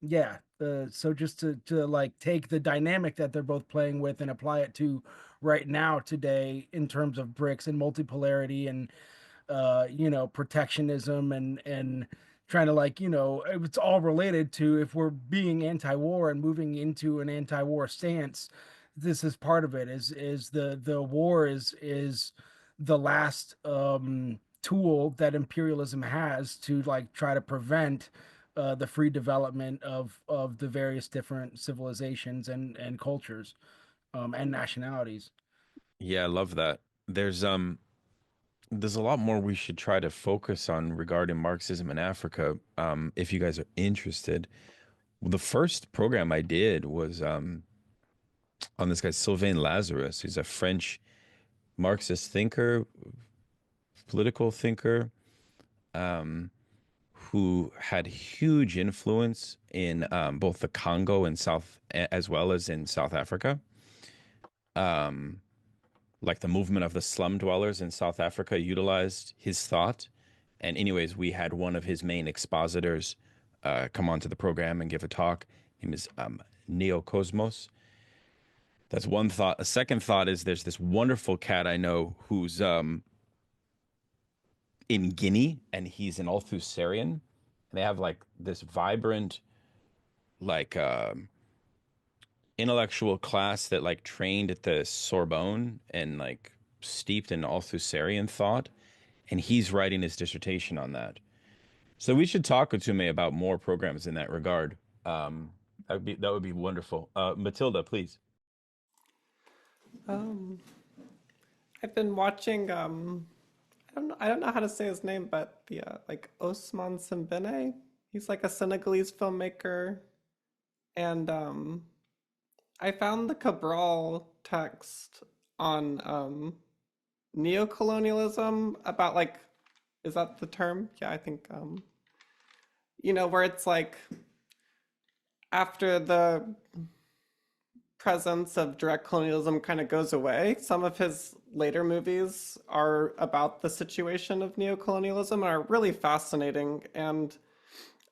yeah. So just to like take the dynamic that they're both playing with and apply it to right now today in terms of bricks and multipolarity and protectionism and trying to like it's all related to, if we're being anti-war and moving into an anti-war stance, this is part of it. Is the war is the last tool that imperialism has to like try to prevent the free development of the various different civilizations and cultures and nationalities. Yeah, I love that. There's a lot more we should try to focus on regarding Marxism in Africa. If you guys are interested, the first program I did was on this guy Sylvain Lazarus. He's a French Marxist thinker, political thinker, um, who had huge influence in both the Congo and as well as in South Africa. Like the movement of the slum dwellers in South Africa utilized his thought. And anyways, we had one of his main expositors come onto the program and give a talk. His name is Neo Cosmos. That's one thought. A second thought is there's this wonderful cat I know who's in Guinea, and he's an Althusserian. And they have like this vibrant, like intellectual class that like trained at the Sorbonne and like steeped in Althusserian thought. And he's writing his dissertation on that. So we should talk with Mtume about more programs in that regard. That would be wonderful. Matilda, please. I've been watching I don't know how to say his name, but the like Osman Sembene. He's like a Senegalese filmmaker, and I found the Cabral text on neocolonialism about like, is that the term? Yeah, I think you know, where it's like after the presence of direct colonialism kind of goes away, some of his later movies are about the situation of neocolonialism and are really fascinating, and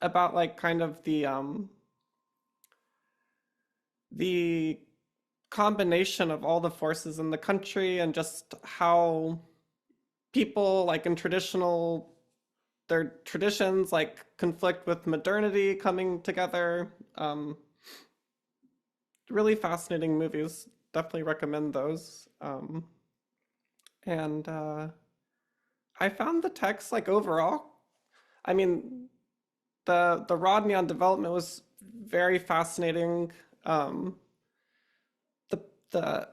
about like kind of the combination of all the forces in the country, and just how people like in their traditions like conflict with modernity coming together. Really fascinating movies. Definitely recommend those. And I found the text like overall, I mean, the Rodney on development was very fascinating. The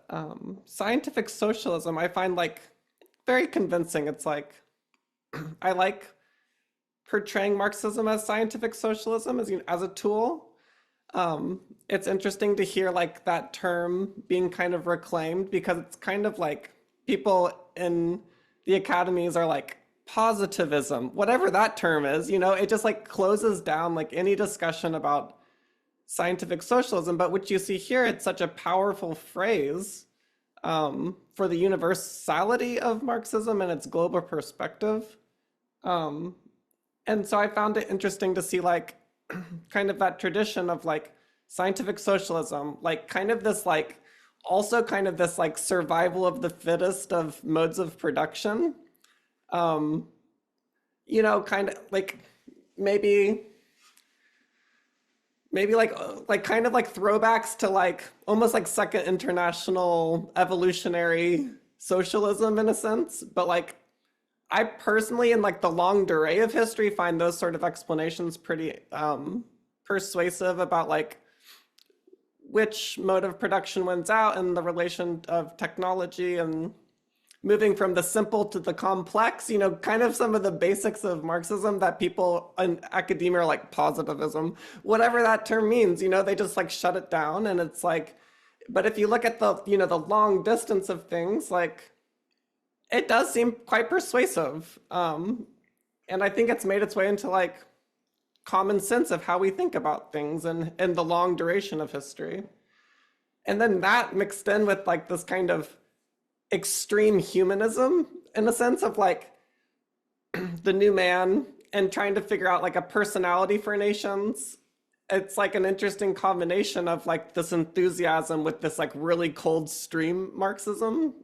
scientific socialism I find like very convincing. It's like I like portraying Marxism as scientific socialism as a tool. It's interesting to hear like that term being kind of reclaimed, because it's kind of like people in the academies are like positivism, whatever that term is, you know, it just like closes down like any discussion about scientific socialism. But what you see here, it's such a powerful phrase for the universality of Marxism and its global perspective. And so I found it interesting to see like kind of that tradition of like scientific socialism, like kind of this like also kind of this like survival of the fittest of modes of production. You know, kind of like maybe like kind of like throwbacks to like almost like second international evolutionary socialism in a sense, but like I personally, in like the longue durée of history, find those sort of explanations pretty persuasive about like which mode of production wins out and the relation of technology and moving from the simple to the complex, you know, kind of some of the basics of Marxism that people in academia are like positivism, whatever that term means, you know, they just like shut it down. And it's like, but if you look at the, you know, the long distance of things, like it does seem quite persuasive. And I think it's made its way into like common sense of how we think about things and the long duration of history. And then that mixed in with like this kind of extreme humanism in the sense of like the new man and trying to figure out like a personality for nations. It's like an interesting combination of like this enthusiasm with this like really cold stream Marxism.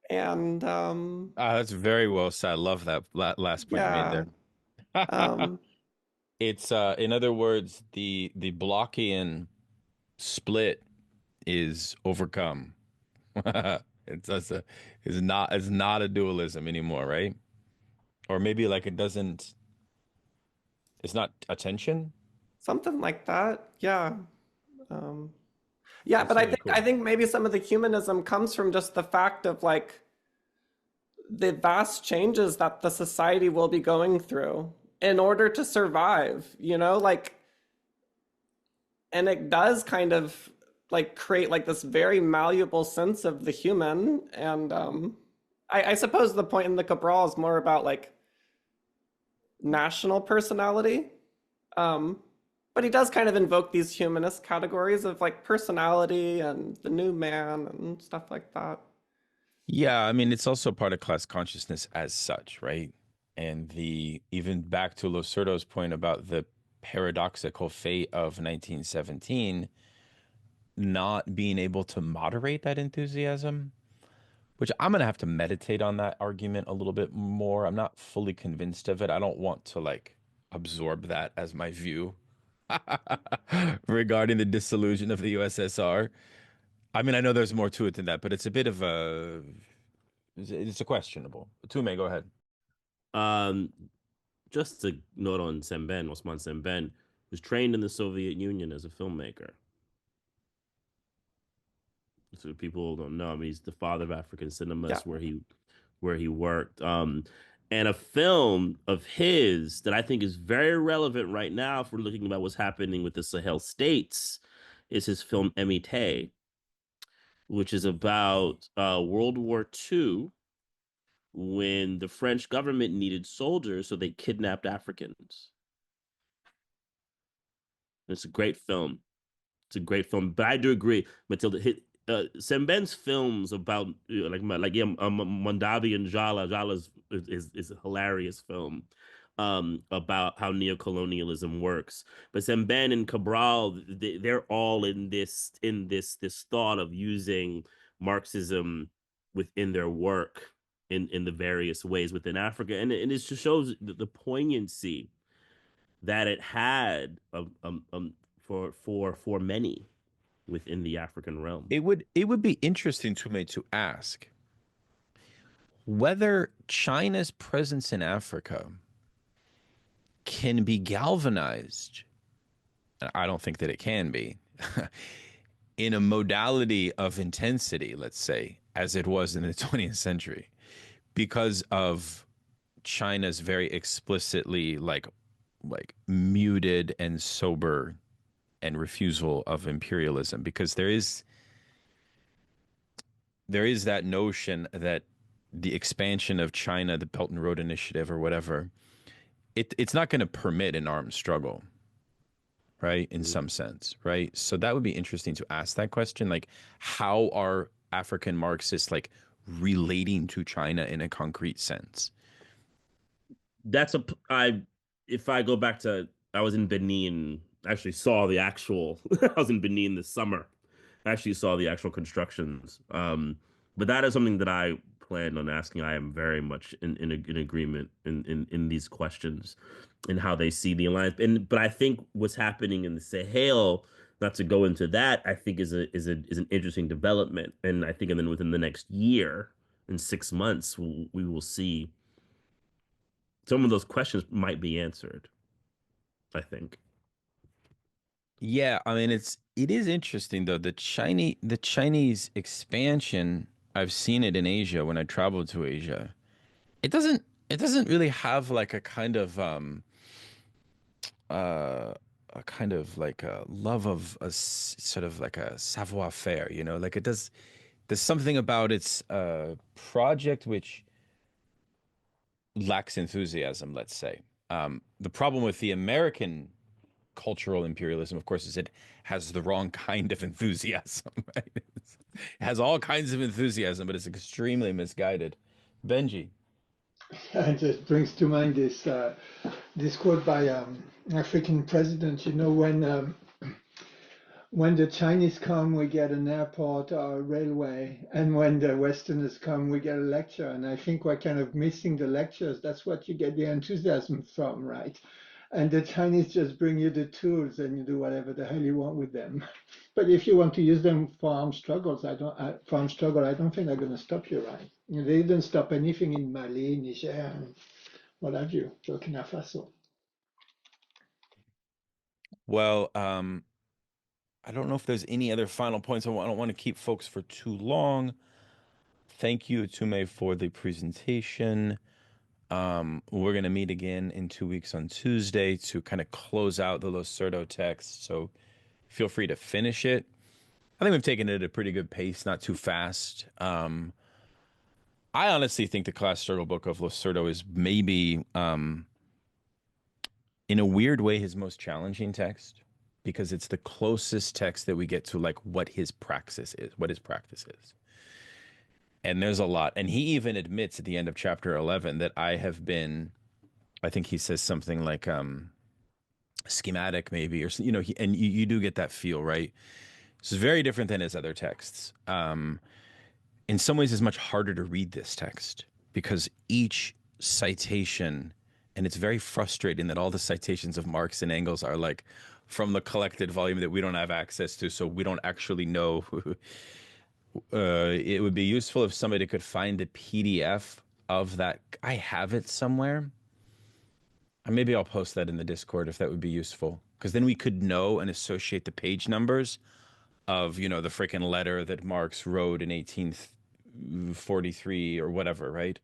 That's very well said. I love that last point you made there. It's in other words, the Blockian split is overcome. It's not a dualism anymore, right? Or maybe like it doesn't It's not attention. Something like that. Yeah. Yeah, That's but I really think cool. I think maybe some of the humanism comes from just the fact of like the vast changes that the society will be going through in order to survive, you know, like, and it does kind of like create like this very malleable sense of the human. And I suppose the point in the Cabral is more about like national personality. But he does kind of invoke these humanist categories of like personality and the new man and stuff like that. Yeah, I mean, it's also part of class consciousness as such, right? And the even back to Losurdo's point about the paradoxical fate of 1917 not being able to moderate that enthusiasm, which I'm gonna have to meditate on that argument a little bit more. I'm not fully convinced of it. I don't want to like absorb that as my view regarding the dissolution of the USSR. I mean, I know there's more to it than that, but it's a bit of a it's a questionable. Mtume, go ahead. Um, just to note on Semben, Osman Semben was trained in the Soviet Union as a filmmaker. So people don't know. I mean, he's the father of African cinema. Yeah. Where he worked. And a film of his that I think is very relevant right now, if we're looking about what's happening with the Sahel states, is his film Emite, which is about World War II, when the French government needed soldiers, so they kidnapped Africans. It's a great film. It's a great film, but I do agree, Matilda. Semben's films about Mondavi and Jala. Jala is a hilarious film about how neocolonialism works. But Semben and Cabral, they're all in this thought of using Marxism within their work in the various ways within Africa, and it just shows the poignancy that it had for many within the African realm. It would be interesting to me to ask whether China's presence in Africa can be galvanized. I don't think that it can be in a modality of intensity, let's say, as it was in the 20th century, because of China's very explicitly like muted and sober and refusal of imperialism, because there is that notion that the expansion of China, the Belt and Road Initiative or whatever, it's not going to permit an armed struggle, right? In some sense, right? So that would be interesting to ask that question. Like, how are African Marxists like relating to China in a concrete sense? If I go back to, I was in Benin, actually saw the actual, I was in Benin this summer. I actually saw the actual constructions. But that is something that I plan on asking. I am very much in agreement in these questions and how they see the alliance. But I think what's happening in the Sahel, not to go into that, I think is an interesting development. And I think, and then within the next year, in 6 months, we will see some of those questions might be answered, I think. Yeah, I mean it is interesting though. The Chinese expansion, I've seen it in Asia when I traveled to Asia. It doesn't really have like a kind of a kind of like a love of sort of like a savoir-faire, you know, like there's something about its project which lacks enthusiasm, let's say. The problem with the American cultural imperialism, of course, is it has the wrong kind of enthusiasm, right? It has all kinds of enthusiasm, but it's extremely misguided. Benji. It just brings to mind this quote by an African president. You know, when the Chinese come, we get an airport or a railway, and when the Westerners come, we get a lecture. And I think we're kind of missing the lectures. That's what you get the enthusiasm from, right? And the Chinese just bring you the tools, and you do whatever the hell you want with them. But if you want to use them for armed struggles, I don't think they're going to stop you, right? You know, they didn't stop anything in Mali, Niger, and what have you, Burkina Faso. Well, I don't know if there's any other final points. I don't want to keep folks for too long. Thank you, Mtume, for the presentation. We're going to meet again in 2 weeks on Tuesday to kind of close out the Losurdo text. So feel free to finish it. I think we've taken it at a pretty good pace, not too fast. I honestly think the Class Struggle book of Losurdo is maybe, in a weird way, his most challenging text, because it's the closest text that we get to like what his praxis is, And there's a lot. And he even admits at the end of chapter 11 that I think he says something like schematic maybe, or, and you do get that feel, right? It's very different than his other texts. In some ways, it's much harder to read this text because each citation, and it's very frustrating that all the citations of Marx and Engels are like from the collected volume that we don't have access to, so we don't actually know. It would be useful if somebody could find a PDF of that. I have it somewhere. Maybe I'll post that in the Discord if that would be useful, because then we could know and associate the page numbers of, the freaking letter that Marx wrote in 1843 or whatever, right?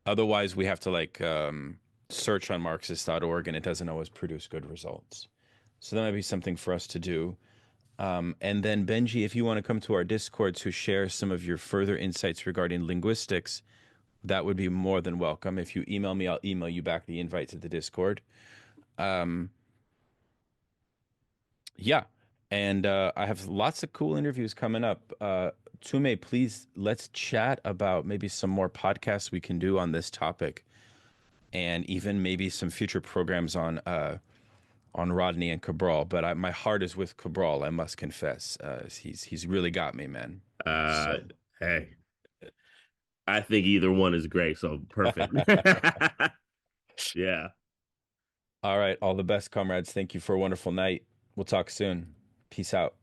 Otherwise, we have to like search on Marxist.org, and it doesn't always produce good results. So that might be something for us to do. And then Benji, if you want to come to our Discord to share some of your further insights regarding linguistics, that would be more than welcome. If you email me, I'll email you back the invite to the Discord. Yeah. And I have lots of cool interviews coming up. Mtume, please, let's chat about maybe some more podcasts we can do on this topic, and even maybe some future programs on Rodney and Cabral. But my heart is with Cabral, I must confess. He's really got me, man. Hey, I think either one is great, so perfect. Yeah. All right. All the best, comrades. Thank you for a wonderful night. We'll talk soon. Peace out.